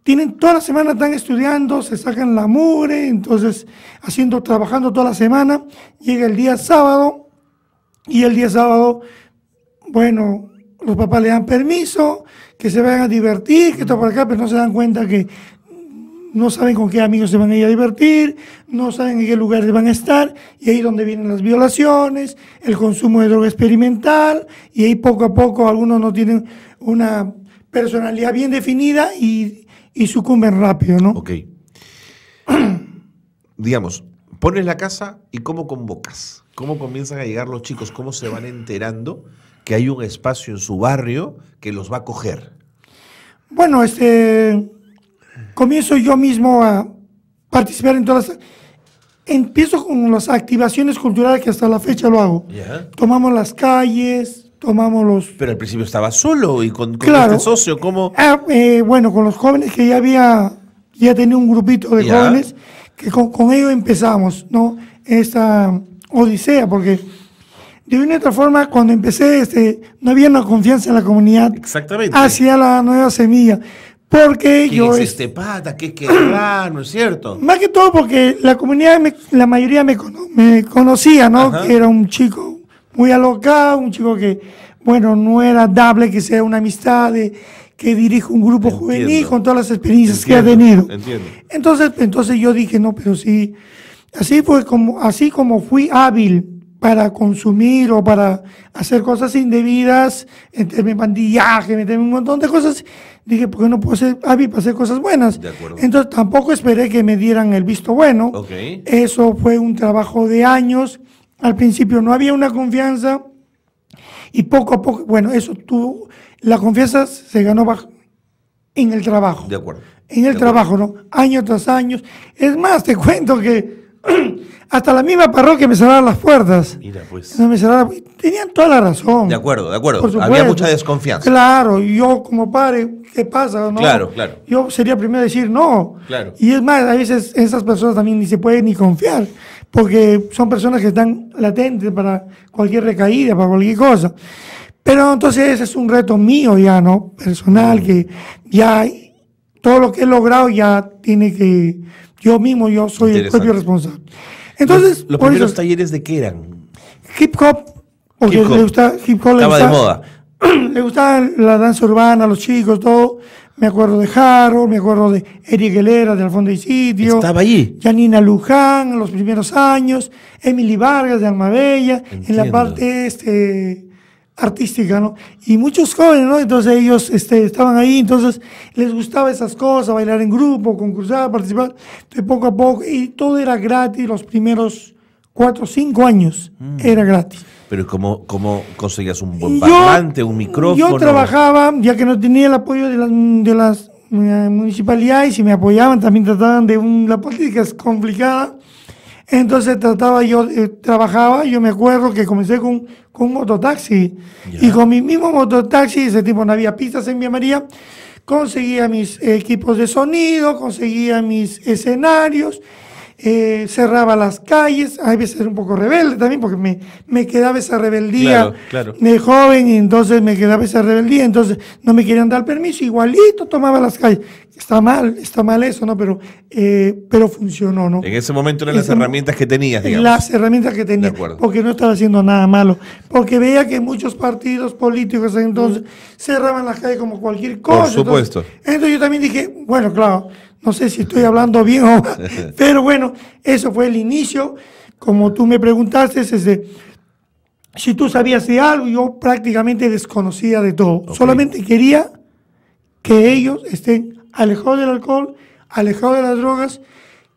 tienen toda la semana, están estudiando, se sacan la mugre, entonces trabajando toda la semana, llega el día sábado, y el día sábado, bueno, los papás le dan permiso, que se vayan a divertir, que todo por acá, pero no se dan cuenta que no saben con qué amigos se van a ir a divertir, no saben en qué lugares van a estar, y ahí es donde vienen las violaciones, el consumo de droga experimental, y ahí poco a poco algunos no tienen una personalidad bien definida y sucumben rápido, ¿no? Ok. Digamos, pones la casa y ¿cómo convocas? ¿Cómo comienzan a llegar los chicos? ¿Cómo se van enterando que hay un espacio en su barrio que los va a acoger? Bueno, comienzo yo mismo a participar en todas empiezo con las activaciones culturales que hasta la fecha lo hago. ¿Ya? Tomamos las calles, tomamos los... Pero al principio estaba solo y con Claro. este socio, ¿cómo? Bueno, con los jóvenes que ya tenía un grupito de Ya. jóvenes, que con ellos empezamos, ¿no? Esta odisea, porque de una u otra forma, cuando empecé, no había una confianza en la comunidad Exactamente. hacia la nueva semilla. Porque ¿Quién yo... es este pata? ¿Qué querrá? ¿No es cierto? Más que todo porque la comunidad, la mayoría me conocía, ¿no? Ajá. Que era un chico muy alocado, un chico que, bueno, no era dable que sea una amistad, que dirige un grupo Entiendo. juvenil con todas las experiencias que ha Entiendo, tenido. entiendo. Entonces yo dije, no, pero sí, así como fui hábil para consumir o para hacer cosas indebidas, meterme en bandillaje, meterme en un montón de cosas, dije, ¿por qué no puedo ser hábil para hacer cosas buenas? De acuerdo. Entonces tampoco esperé que me dieran el visto bueno. Ok. Eso fue un trabajo de años. Al principio no había una confianza y poco a poco, bueno, la confianza se ganó en el trabajo. De acuerdo. En el trabajo, ¿no? Año tras año. Es más, te cuento que hasta la misma parroquia me cerraron las puertas. Mira, pues. No me cerraron, tenían toda la razón. De acuerdo, de acuerdo. Por supuesto. Había mucha desconfianza. Claro, y yo como padre, ¿qué pasa? ¿No? Claro, claro. Yo sería el primero a decir no. Claro. Y es más, a veces esas personas también ni se pueden ni confiar, porque son personas que están latentes para cualquier recaída, para cualquier cosa. Pero entonces ese es un reto mío ya, ¿no? Personal, que ya todo lo que he logrado ya tiene que, yo soy el propio responsable. Entonces, ¿Los por primeros eso, talleres de qué eran? hip hop, porque Hip hop. le gusta, hip hop le Estaba de gusta, moda. le gustaba la danza urbana, los chicos, todo. Me acuerdo de Harold, me acuerdo de Eric Helera, de Alfonso y Sitio. Estaba allí. Janina Luján, en los primeros años. Emily Vargas, de Almabella, en la Entiendo. parte artística, ¿no? Y muchos jóvenes, ¿no? Entonces ellos estaban ahí, entonces les gustaba esas cosas, bailar en grupo, concursar, participar. Entonces poco a poco, y todo era gratis, los primeros 4 o 5 años era gratis. Pero ¿cómo conseguías un buen parlante, un micrófono? Yo trabajaba, ya que no tenía el apoyo de las municipalidades, y me apoyaban, también trataban la política es complicada. Entonces trabajaba, yo me acuerdo que comencé con un mototaxi. Ya. Y con mi mismo mototaxi, ese tiempo no había pistas en Villa María, conseguía mis equipos de sonido, conseguía mis escenarios, cerraba las calles. A veces era un poco rebelde también, porque me quedaba esa rebeldía Claro. de joven, y entonces me quedaba esa rebeldía, entonces no me querían dar permiso, igualito tomaba las calles. Está mal eso, ¿no? Pero funcionó, ¿no? En ese momento eran las Ese- herramientas que tenías, digamos. Las herramientas que tenía, De acuerdo. porque no estaba haciendo nada malo, porque veía que muchos partidos políticos entonces cerraban las calles como cualquier cosa. Por supuesto. Entonces yo también dije, bueno, claro, no sé si estoy hablando bien o mal, pero bueno, eso fue el inicio. Como tú me preguntaste, si tú sabías de algo, yo prácticamente desconocía de todo. Ok. Solamente quería que ellos estén alejados del alcohol, alejados de las drogas,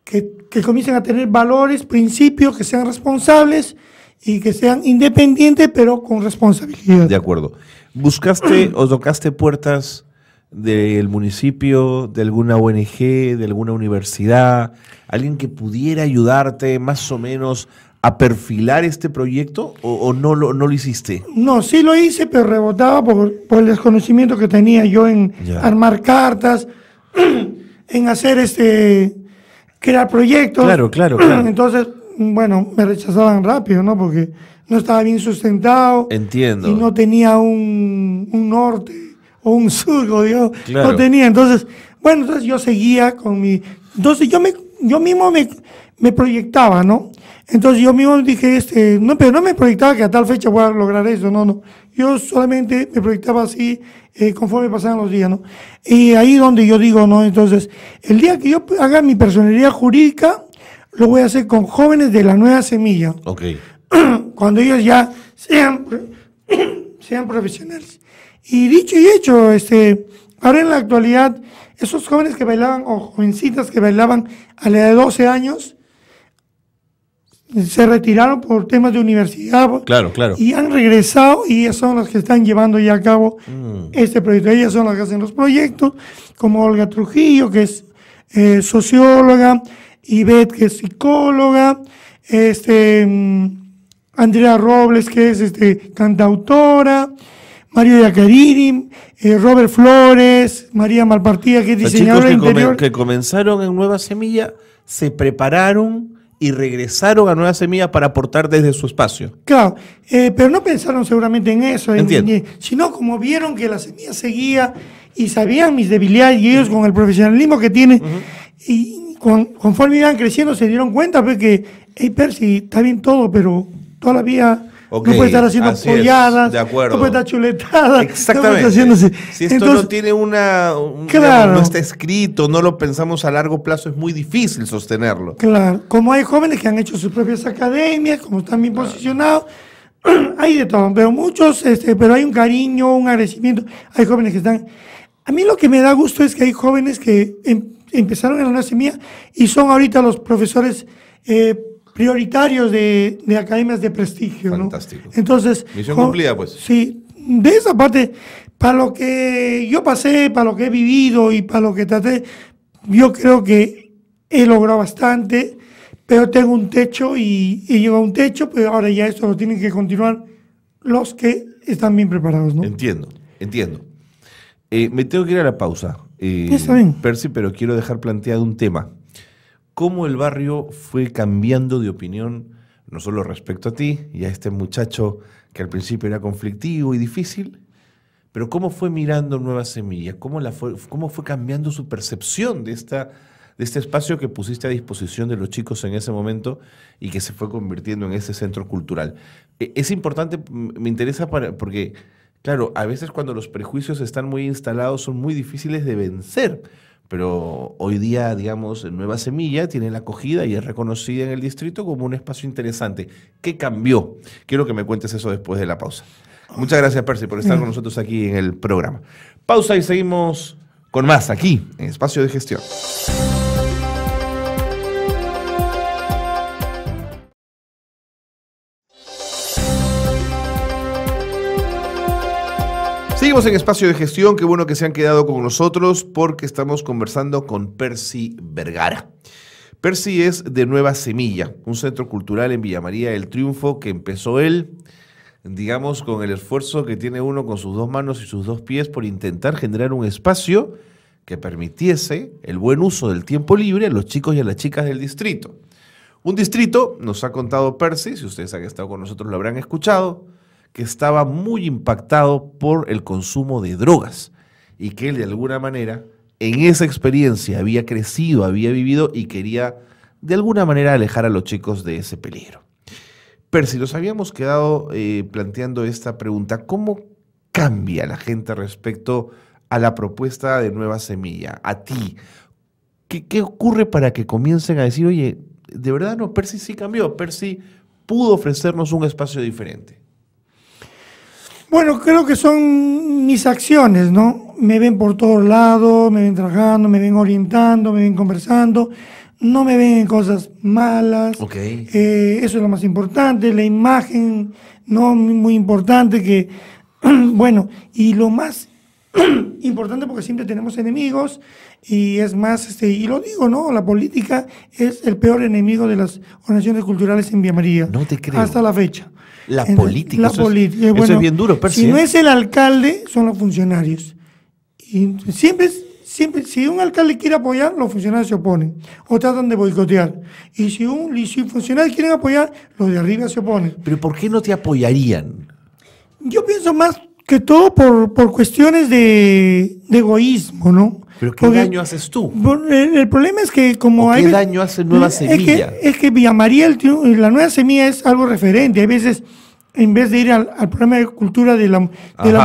que comiencen a tener valores, principios, que sean responsables y que sean independientes, pero con responsabilidad. De acuerdo. ¿Buscaste o tocaste puertas del municipio, de alguna ONG, de alguna universidad, alguien que pudiera ayudarte más o menos a perfilar este proyecto o no lo hiciste? No, sí lo hice, pero rebotaba por el desconocimiento que tenía yo en Ya. armar cartas, en hacer crear proyectos. Claro. Entonces, bueno, me rechazaban rápido, ¿no? Porque no estaba bien sustentado. Entiendo. Y no tenía un norte o un sur, digo, Claro. no tenía. Entonces, bueno, entonces yo seguía con mi... Entonces yo mismo me proyectaba, ¿no? Entonces yo mismo dije, no, pero no me proyectaba que a tal fecha voy a lograr eso, no. Yo solamente me proyectaba así conforme pasaban los días, ¿no? Y ahí donde yo digo, ¿no? Entonces, el día que yo haga mi personería jurídica, lo voy a hacer con jóvenes de la nueva semilla, Ok. cuando ellos ya sean profesionales. Y dicho y hecho, ahora en la actualidad, esos jóvenes que bailaban, o jovencitas que bailaban a la edad de 12 años, se retiraron por temas de universidad. Claro. Y han regresado, y ellas son las que están llevando ya a cabo este proyecto. Ellas son las que hacen los proyectos, como Olga Trujillo, que es socióloga, Ivette, que es psicóloga, Andrea Robles, que es cantautora, Mario Yacariri, Robert Flores, María Malpartida, que es Los diseñadora chicos interior. que comenzaron en Nueva Semilla se prepararon y regresaron a Nueva Semilla para aportar desde su espacio. Claro, pero no pensaron seguramente en eso, Entiendo. sino como vieron que la semilla seguía y sabían mis debilidades, y ellos con el profesionalismo que tienen, y conforme iban creciendo se dieron cuenta pues, que, hey Percy, está bien todo, pero todavía Ok, no puede estar haciendo así es, polladas, de acuerdo. no puede estar chuletada. Exactamente. No puede estar haciéndose. Si esto Entonces, no tiene Claro. digamos, no está escrito, no lo pensamos a largo plazo, es muy difícil sostenerlo. claro, como hay jóvenes que han hecho sus propias academias, como están bien posicionados, hay de todo, pero muchos, pero hay un cariño, un agradecimiento. Hay jóvenes que están... A mí lo que me da gusto es que hay jóvenes que empezaron en la Nueva Semilla y son ahorita los profesores prioritarios de academias de prestigio, ¿no? Fantástico. Entonces... Misión cumplida, pues. Sí, de esa parte, para lo que yo pasé, para lo que he vivido y para lo que traté, yo creo que he logrado bastante, pero tengo un techo y he llegado a un techo, pero ahora ya esto lo tienen que continuar los que están bien preparados, ¿no? Entiendo. Me tengo que ir a la pausa, Está bien. Percy, pero quiero dejar planteado un tema. ¿Cómo el barrio fue cambiando de opinión no solo respecto a ti y a este muchacho que al principio era conflictivo y difícil, pero cómo fue mirando Nueva Semilla, cómo fue cambiando su percepción de este espacio que pusiste a disposición de los chicos en ese momento y que se fue convirtiendo en ese centro cultural. Es importante, me interesa porque, claro, a veces cuando los prejuicios están muy instalados son muy difíciles de vencer, pero hoy día, digamos, Nueva Semilla tiene la acogida y es reconocida en el distrito como un espacio interesante. ¿Qué cambió? Quiero que me cuentes eso después de la pausa. Muchas gracias, Percy, por estar con nosotros aquí en el programa. Pausa y seguimos con más aquí, en Espacio de Gestión. Seguimos en Espacio de Gestión. Qué bueno que se han quedado con nosotros porque estamos conversando con Percy Vergara. Percy es de Nueva Semilla, un centro cultural en Villa María del Triunfo que empezó él, digamos, con el esfuerzo que tiene uno con sus dos manos y sus dos pies por intentar generar un espacio que permitiese el buen uso del tiempo libre a los chicos y a las chicas del distrito. Un distrito, nos ha contado Percy, si ustedes han estado con nosotros lo habrán escuchado, que estaba muy impactado por el consumo de drogas y que él de alguna manera en esa experiencia había crecido, había vivido y quería de alguna manera alejar a los chicos de ese peligro. Percy, nos habíamos quedado planteando esta pregunta: ¿cómo cambia la gente respecto a la propuesta de Nueva Semilla? A ti, ¿qué ocurre para que comiencen a decir, oye, de verdad no, Percy sí cambió, Percy pudo ofrecernos un espacio diferente? Bueno, creo que son mis acciones, ¿no? Me ven por todos lados, me ven trabajando, me ven orientando, me ven conversando. No me ven en cosas malas. Okay. Eso es lo más importante. La imagen, no muy importante que, bueno, y lo más importante porque siempre tenemos enemigos y es más, y lo digo, ¿no? La política es el peor enemigo de las organizaciones culturales en Villa María. No te creo. Hasta la fecha. La política. Eso es bien duro, Percy. Si no es el alcalde, son los funcionarios. Y siempre, si un alcalde quiere apoyar, los funcionarios se oponen o tratan de boicotear. Y si funcionarios quieren apoyar, los de arriba se oponen. ¿Pero por qué no te apoyarían? Yo pienso más que todo por cuestiones de egoísmo, ¿no? ¿Pero qué daño haces tú? El problema es que como hay... ¿Qué daño hace Nueva Semilla? Es que Villa María, la Nueva Semilla es algo referente. Hay veces, en vez de ir al programa de cultura de la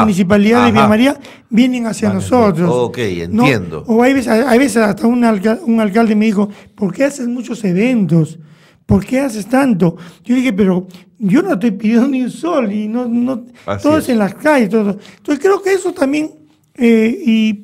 municipalidad de Villa María, vienen hacia nosotros. Ok, entiendo. ¿No? O hay veces hasta un alcalde me dijo, ¿por qué haces muchos eventos? ¿Por qué haces tanto? Yo dije, pero yo no estoy pidiendo ni un sol, y no todo es en las calles. Todo. Entonces creo que eso también,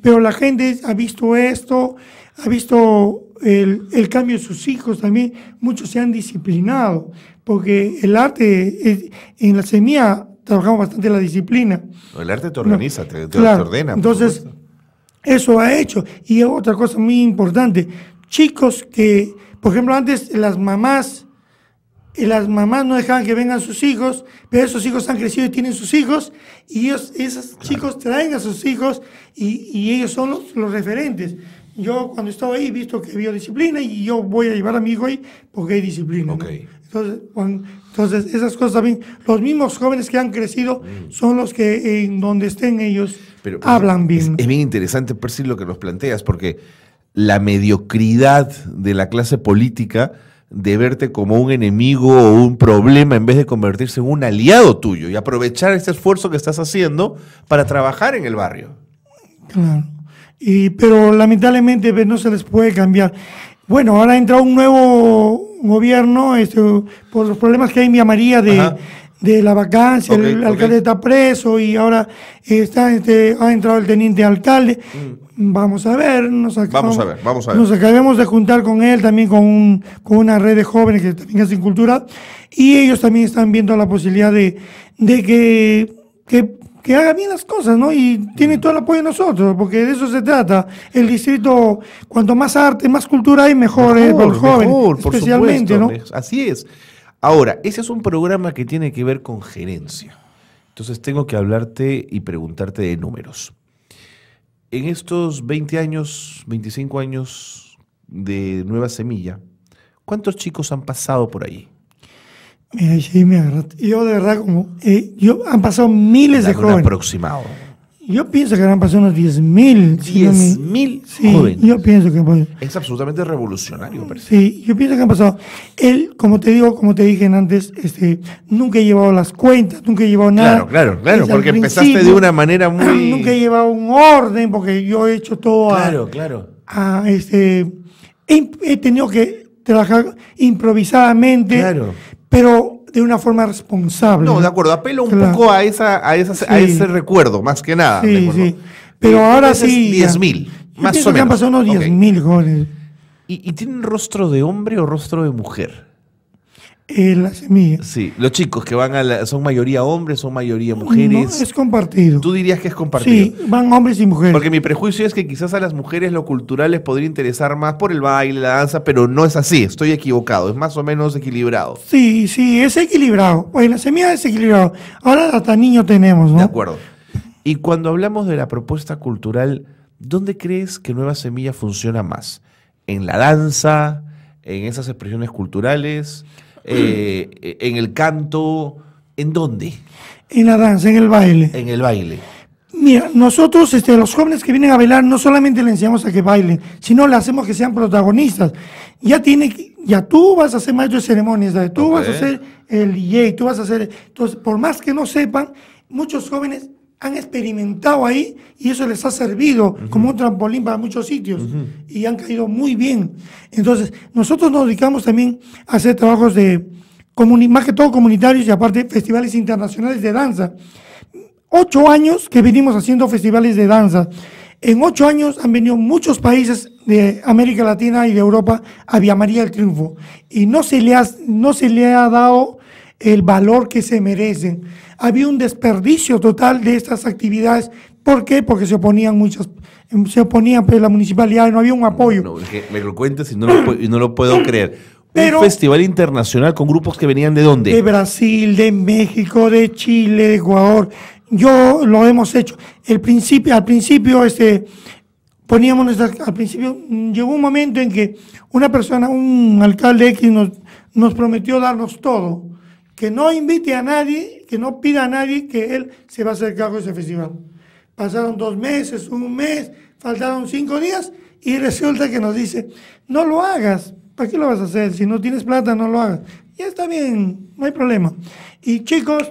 pero la gente ha visto esto, ha visto el cambio de sus hijos también. Muchos se han disciplinado, porque el arte, en la Semilla trabajamos bastante la disciplina. El arte te organiza, te ordena. Entonces, eso ha hecho. Y otra cosa muy importante, chicos que, por ejemplo, antes las mamás no dejaban que vengan sus hijos, pero esos hijos han crecido y tienen sus hijos, y esos chicos traen a sus hijos y ellos son los referentes. Yo cuando estaba ahí he visto que había disciplina y yo voy a llevar a mi hijo ahí porque hay disciplina. Okay. ¿No? Entonces, esas cosas también, los mismos jóvenes que han crecido son los que en donde estén ellos hablan bien. Es bien interesante, Percy, lo que nos planteas, porque la mediocridad de la clase política de verte como un enemigo o un problema en vez de convertirse en un aliado tuyo y aprovechar este esfuerzo que estás haciendo para trabajar en el barrio. Claro. Pero lamentablemente no se les puede cambiar. Bueno, ahora ha entrado un nuevo gobierno por los problemas que hay en Villa María de la vacancia, el alcalde está preso y ahora ha entrado el teniente alcalde. Vamos a ver, nos acabamos de juntar con él, también con una red de jóvenes que también hacen cultura, y ellos también están viendo la posibilidad de que haga bien las cosas, ¿no? Y tiene todo el apoyo de nosotros, porque de eso se trata. El distrito, cuanto más arte, más cultura hay, mejor es para los jóvenes, especialmente, por supuesto, ¿no? Así es. Ahora, ese es un programa que tiene que ver con gerencia. Entonces tengo que hablarte y preguntarte de números. En estos 20 años, 25 años de Nueva Semilla, ¿cuántos chicos han pasado por ahí? Mira, sí, me agarraste. Yo de verdad, han pasado miles de Dame un jóvenes. aproximado. Yo pienso que habrán pasado unos 10.000. 10.000 Sí, jóvenes. yo pienso que pues, Es absolutamente revolucionario, parece. sí, yo pienso que han pasado. Él, como te dije antes, nunca he llevado las cuentas, nunca he llevado nada. Claro, Desde porque el empezaste de principio, una manera muy... Nunca he llevado un orden, porque yo he hecho todo Claro. he tenido que trabajar improvisadamente, Claro. pero de una forma responsable. No, de acuerdo, apelo un Claro. poco a ese recuerdo, más que nada. ¿de Sí, acuerdo? sí. Pero ahora Entonces, sí. 10.000, Yo más pienso o que han menos. pasado unos Ok. 10.000 jóvenes. ¿Y tienen rostro de hombre o rostro de mujer? La semilla. Sí, los chicos que van ¿son mayoría hombres, son mayoría No, mujeres? es compartido. ¿Tú dirías que es compartido? Sí, van hombres y mujeres. Porque mi prejuicio es que quizás a las mujeres lo cultural les podría interesar más por el baile, la danza, pero no es así, estoy equivocado, es más o menos equilibrado. Sí, es equilibrado. Pues la semilla es equilibrado. Ahora hasta niños tenemos, ¿no? De acuerdo. Y cuando hablamos de la propuesta cultural, ¿dónde crees que Nueva Semilla funciona más? ¿En la danza? ¿En esas expresiones culturales? ¿En el canto? ¿En dónde? En la danza, en el baile. En el baile. Mira, nosotros, los jóvenes que vienen a bailar, no solamente le enseñamos a que bailen, sino le hacemos que sean protagonistas. Ya tú vas a ser maestro de ceremonias, tú vas a ser el DJ, tú vas a ser... Entonces, por más que no sepan, muchos jóvenes han experimentado ahí y eso les ha servido como un trampolín para muchos sitios y han caído muy bien. Entonces, nosotros nos dedicamos también a hacer trabajos más que todo comunitarios y aparte festivales internacionales de danza. 8 años que venimos haciendo festivales de danza. En 8 años han venido muchos países de América Latina y de Europa a Villa María del Triunfo y no se le ha dado el valor que se merecen. Había un desperdicio total de estas actividades. ¿Por qué? Porque se oponían pues, la municipalidad, no había un apoyo. No, es que me lo cuentes y no lo puedo creer. Pero- Un festival internacional con grupos que venían ¿de dónde? De Brasil, de México, de Chile, de Ecuador. Yo lo hemos hecho. Al principio, llegó un momento en que un alcalde X nos prometió darnos todo. Que no invite a nadie, que no pida a nadie que él se va a hacer cargo de ese festival. Pasaron 2 meses, 1 mes, faltaron 5 días y resulta que nos dice, no lo hagas, ¿para qué lo vas a hacer? Si no tienes plata, no lo hagas. Ya está bien, no hay problema. Y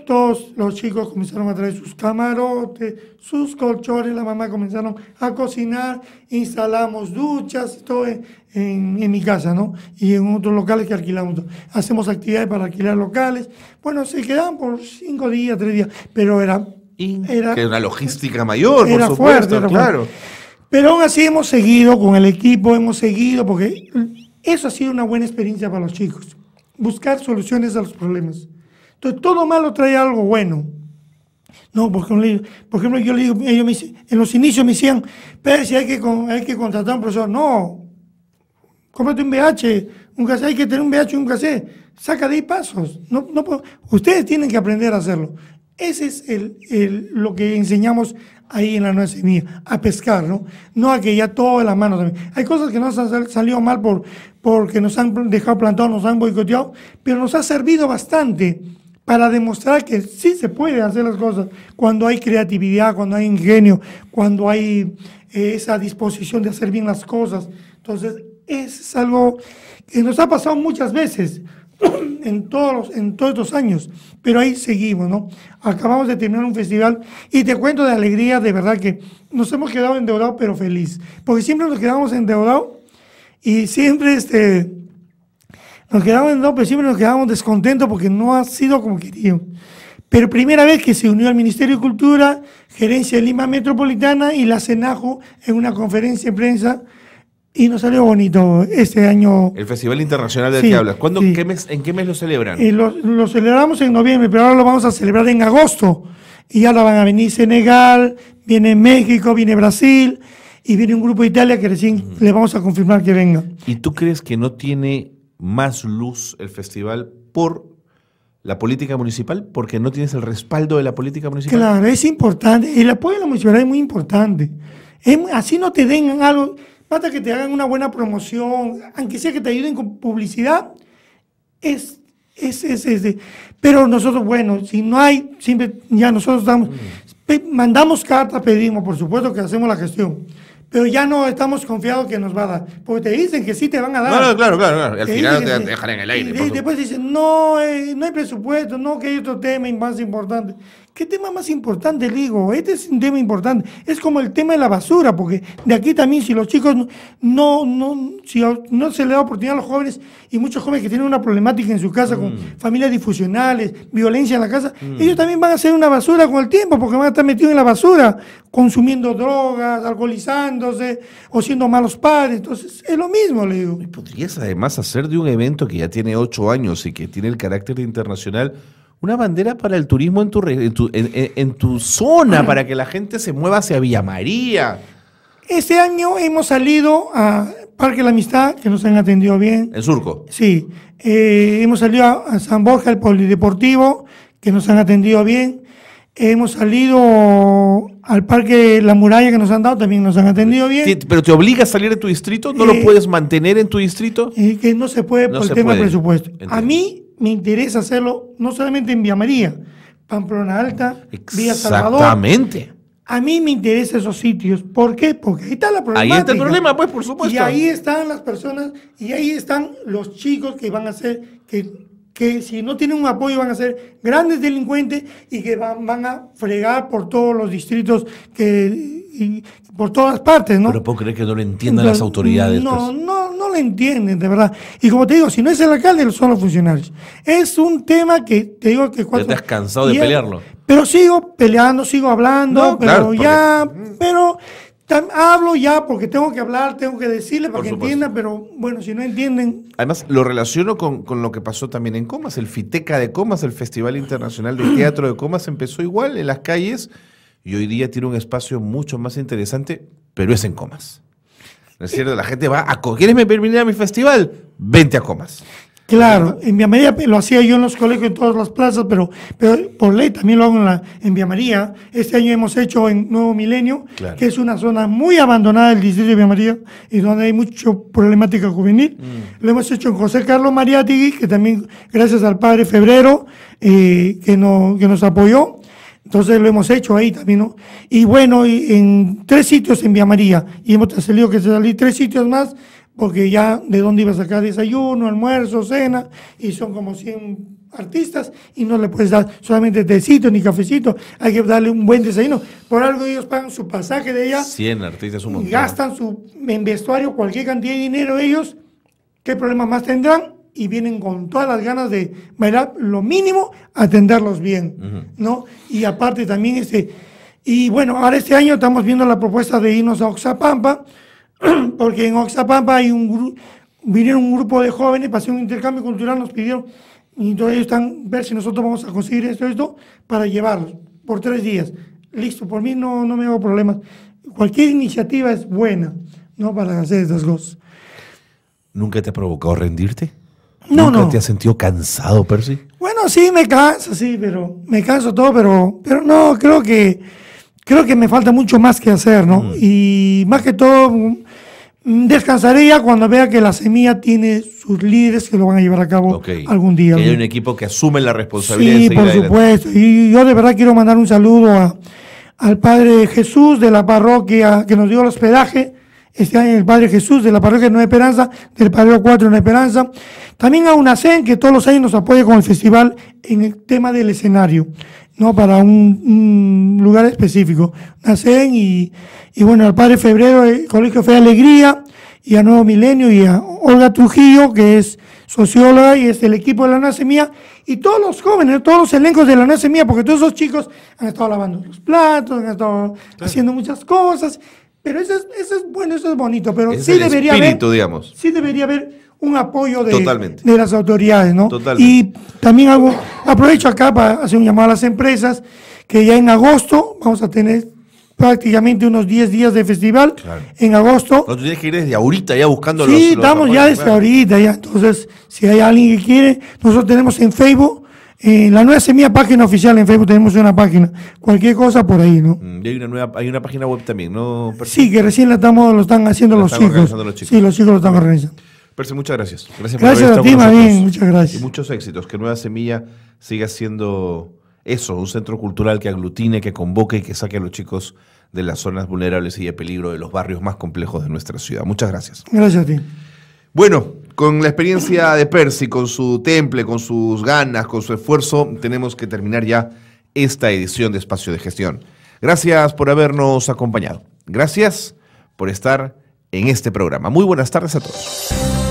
todos los chicos comenzaron a traer sus camarotes, sus colchones, la mamá comenzaron a cocinar, instalamos duchas, todo en mi casa, ¿no? Y en otros locales que alquilamos. Hacemos actividades para alquilar locales. Bueno, se quedaban por 5 días, 3 días, pero que una logística mayor, era por fuerte, supuesto, era claro. fuerte. Pero aún así hemos seguido con el equipo, porque eso ha sido una buena experiencia para los chicos. Buscar soluciones a los problemas. Entonces, todo malo trae algo bueno. No, por ejemplo, yo le digo, ellos en los inicios me decían, pero si hay que contratar a un profesor. No, cómprate un VH, un cassette, hay que tener un VH y un cassette. Saca de ahí pasos. Ustedes tienen que aprender a hacerlo. Ese es lo que enseñamos ahí en la Nueva Semilla, a pescar, ¿no? No a que ya todo en la mano también. Hay cosas que nos han salido mal porque nos han dejado plantados, nos han boicoteado, pero nos ha servido bastante para demostrar que sí se puede hacer las cosas cuando hay creatividad, cuando hay ingenio, cuando hay esa disposición de hacer bien las cosas. Entonces, es algo que nos ha pasado muchas veces en todos estos años, pero ahí seguimos, ¿no? Acabamos de terminar un festival y te cuento de alegría, de verdad que nos hemos quedado endeudados, pero feliz, porque siempre nos quedamos endeudados y siempre nos quedamos endeudados, pero siempre nos quedamos descontentos porque no ha sido como queríamos. Pero primera vez que se unió al Ministerio de Cultura, Gerencia de Lima Metropolitana y la CENAJO en una conferencia de prensa. Y nos salió bonito este año. El Festival Internacional del Sí, que hablas. ¿Cuándo, sí. ¿En qué mes lo celebran? Lo celebramos en noviembre, pero ahora lo vamos a celebrar en agosto. Y ya van a venir Senegal, viene México, viene Brasil y viene un grupo de Italia que recién le vamos a confirmar que venga. ¿Y tú crees que no tiene más luz el festival por la política municipal? ¿Porque no tienes el respaldo de la política municipal? Claro, es importante. El apoyo de la municipalidad es muy importante. Así no te den algo. Basta que te hagan una buena promoción, aunque sea que te ayuden con publicidad, es Pero nosotros, bueno, si no hay, siempre ya nosotros mandamos carta, pedimos, por supuesto que hacemos la gestión. Pero ya no estamos confiados que nos va a dar. Porque te dicen que sí te van a dar. No, claro. Al final te dejan en el aire. Y después dicen, no hay presupuesto, no, que hay otro tema más importante. ¿Qué tema más importante, le digo? Este es un tema importante. Es como el tema de la basura, porque de aquí también, si los chicos si no se le da oportunidad a los jóvenes, y muchos jóvenes que tienen una problemática en su casa, con familias disfuncionales, violencia en la casa, ellos también van a hacer una basura con el tiempo, porque van a estar metidos en la basura, consumiendo drogas, alcoholizándose, o siendo malos padres. Entonces, es lo mismo, le digo. ¿Y podrías además hacer de un evento que ya tiene 8 años y que tiene el carácter internacional una bandera para el turismo en tu zona, para que la gente se mueva hacia Villa María? Este año hemos salido a Parque La Amistad, que nos han atendido bien. ¿En Surco? Sí. Hemos salido a San Borja, el Polideportivo, que nos han atendido bien. Hemos salido al Parque La Muralla, que nos han dado, también nos han atendido bien. ¿Pero te obliga a salir de tu distrito? ¿No lo puedes mantener en tu distrito? Que no se puede por el tema del presupuesto. Entiendo. A mí me interesa hacerlo no solamente en Villa María, Pamplona Alta, Villa Salvador. Exactamente. A mí me interesan esos sitios. ¿Por qué? Porque ahí está la problemática. Ahí está el problema, pues, por supuesto. Y ahí están las personas, y ahí están los chicos que van a ser, que si no tienen un apoyo van a ser grandes delincuentes y que van a fregar por todos los distritos, y por todas partes, ¿no? Pero puedo creer que no lo entiendan las autoridades. No lo entienden, de verdad. Y como te digo, si no es el alcalde, son los funcionarios. Es un tema que te digo que... Ya te has cansado de pelearlo. Pero sigo peleando, sigo hablando, No, pero claro, ya... Pero hablo ya porque tengo que hablar, tengo que decirle para Por que supuesto. entiendan, pero bueno, si no entienden... Además, lo relaciono con lo que pasó también en Comas. El FITECA de Comas, el Festival Internacional de Teatro de Comas, empezó igual en las calles y hoy día tiene un espacio mucho más interesante, pero es en Comas. ¿No es cierto? La gente va a... ¿Quieres venir a mi festival? Vente a Comas. Claro, en Villa María lo hacía yo en los colegios, en todas las plazas, pero por ley también lo hago en Villa María. Este año hemos hecho en Nuevo Milenio, Claro. que es una zona muy abandonada del distrito de Villa María y donde hay mucha problemática juvenil. Lo hemos hecho en José Carlos Mariátegui, que también gracias al padre Febrero, que nos apoyó. Entonces lo hemos hecho ahí también, ¿no? Y bueno, en 3 sitios en Villa María, y hemos tenido que salir 3 sitios más, porque ya de dónde iba a sacar desayuno, almuerzo, cena, y son como 100 artistas, y no le puedes dar solamente tecito ni cafecito, hay que darle un buen desayuno. Por algo ellos pagan su pasaje de allá, 100 artistas, un montón. gastan en vestuario cualquier cantidad de dinero ellos, ¿qué problema más tendrán? Y vienen con todas las ganas de bailar lo mínimo, atenderlos bien, ¿no? Y aparte también y bueno, ahora este año estamos viendo la propuesta de irnos a Oxapampa, porque en Oxapampa vinieron un grupo de jóvenes para hacer un intercambio cultural, nos pidieron, y entonces ellos están ver si nosotros vamos a conseguir esto, para llevarlos por 3 días. Listo, por mí no me hago problemas. Cualquier iniciativa es buena, ¿no? Para hacer estas cosas. ¿Nunca te ha provocado rendirte? No. ¿Nunca te has sentido cansado, Percy? Bueno, sí, me cansa, sí, pero me canso todo, pero no, creo que me falta mucho más que hacer, ¿no? Y más que todo, descansaré ya cuando vea que la semilla tiene sus líderes que lo van a llevar a cabo algún día. Que hay un equipo que asume la responsabilidad. Sí, por supuesto. Y yo de verdad quiero mandar un saludo al Padre Jesús de la parroquia que nos dio el hospedaje. Este año el Padre Jesús de la parroquia Nueva Esperanza, del Padre 4 Nueva Esperanza. También a UNACEN, que todos los años nos apoya con el festival en el tema del escenario, ¿no? Para un lugar específico. UNACEN y bueno, al Padre Febrero, el Colegio Fe de Alegría, y a Nuevo Milenio, y a Olga Trujillo, que es socióloga y es del equipo de la Nueva Semilla, y todos los jóvenes, todos los elencos de la Nueva Semilla, porque todos esos chicos han estado lavando los platos, han estado haciendo muchas cosas. Pero eso es bueno, eso es bonito, pero es sí el debería espíritu, haber, digamos. sí debería haber un apoyo de las autoridades, ¿no? Totalmente. Y también aprovecho acá para hacer un llamado a las empresas, que ya en agosto vamos a tener prácticamente unos 10 días de festival. Claro. En agosto. No, tú tienes que ir desde ahorita ya buscando los estamos ya desde ahorita ya. Entonces, si hay alguien que quiere, nosotros tenemos en Facebook, la Nueva Semilla, página oficial en Facebook, tenemos una página. Cualquier cosa por ahí, ¿no? Y hay una página web también, ¿no? Sí, que recién lo están haciendo los chicos. Sí, los chicos lo están organizando. Percy, muchas gracias. Gracias a ti, Marín, muchas gracias. Y muchos éxitos. Que Nueva Semilla siga siendo eso, un centro cultural que aglutine, que convoque y que saque a los chicos de las zonas vulnerables y de peligro de los barrios más complejos de nuestra ciudad. Muchas gracias. Gracias a ti. Bueno, con la experiencia de Percy, con su temple, con sus ganas, con su esfuerzo, tenemos que terminar ya esta edición de Espacio de Gestión. Gracias por habernos acompañado. Gracias por estar en este programa. Muy buenas tardes a todos.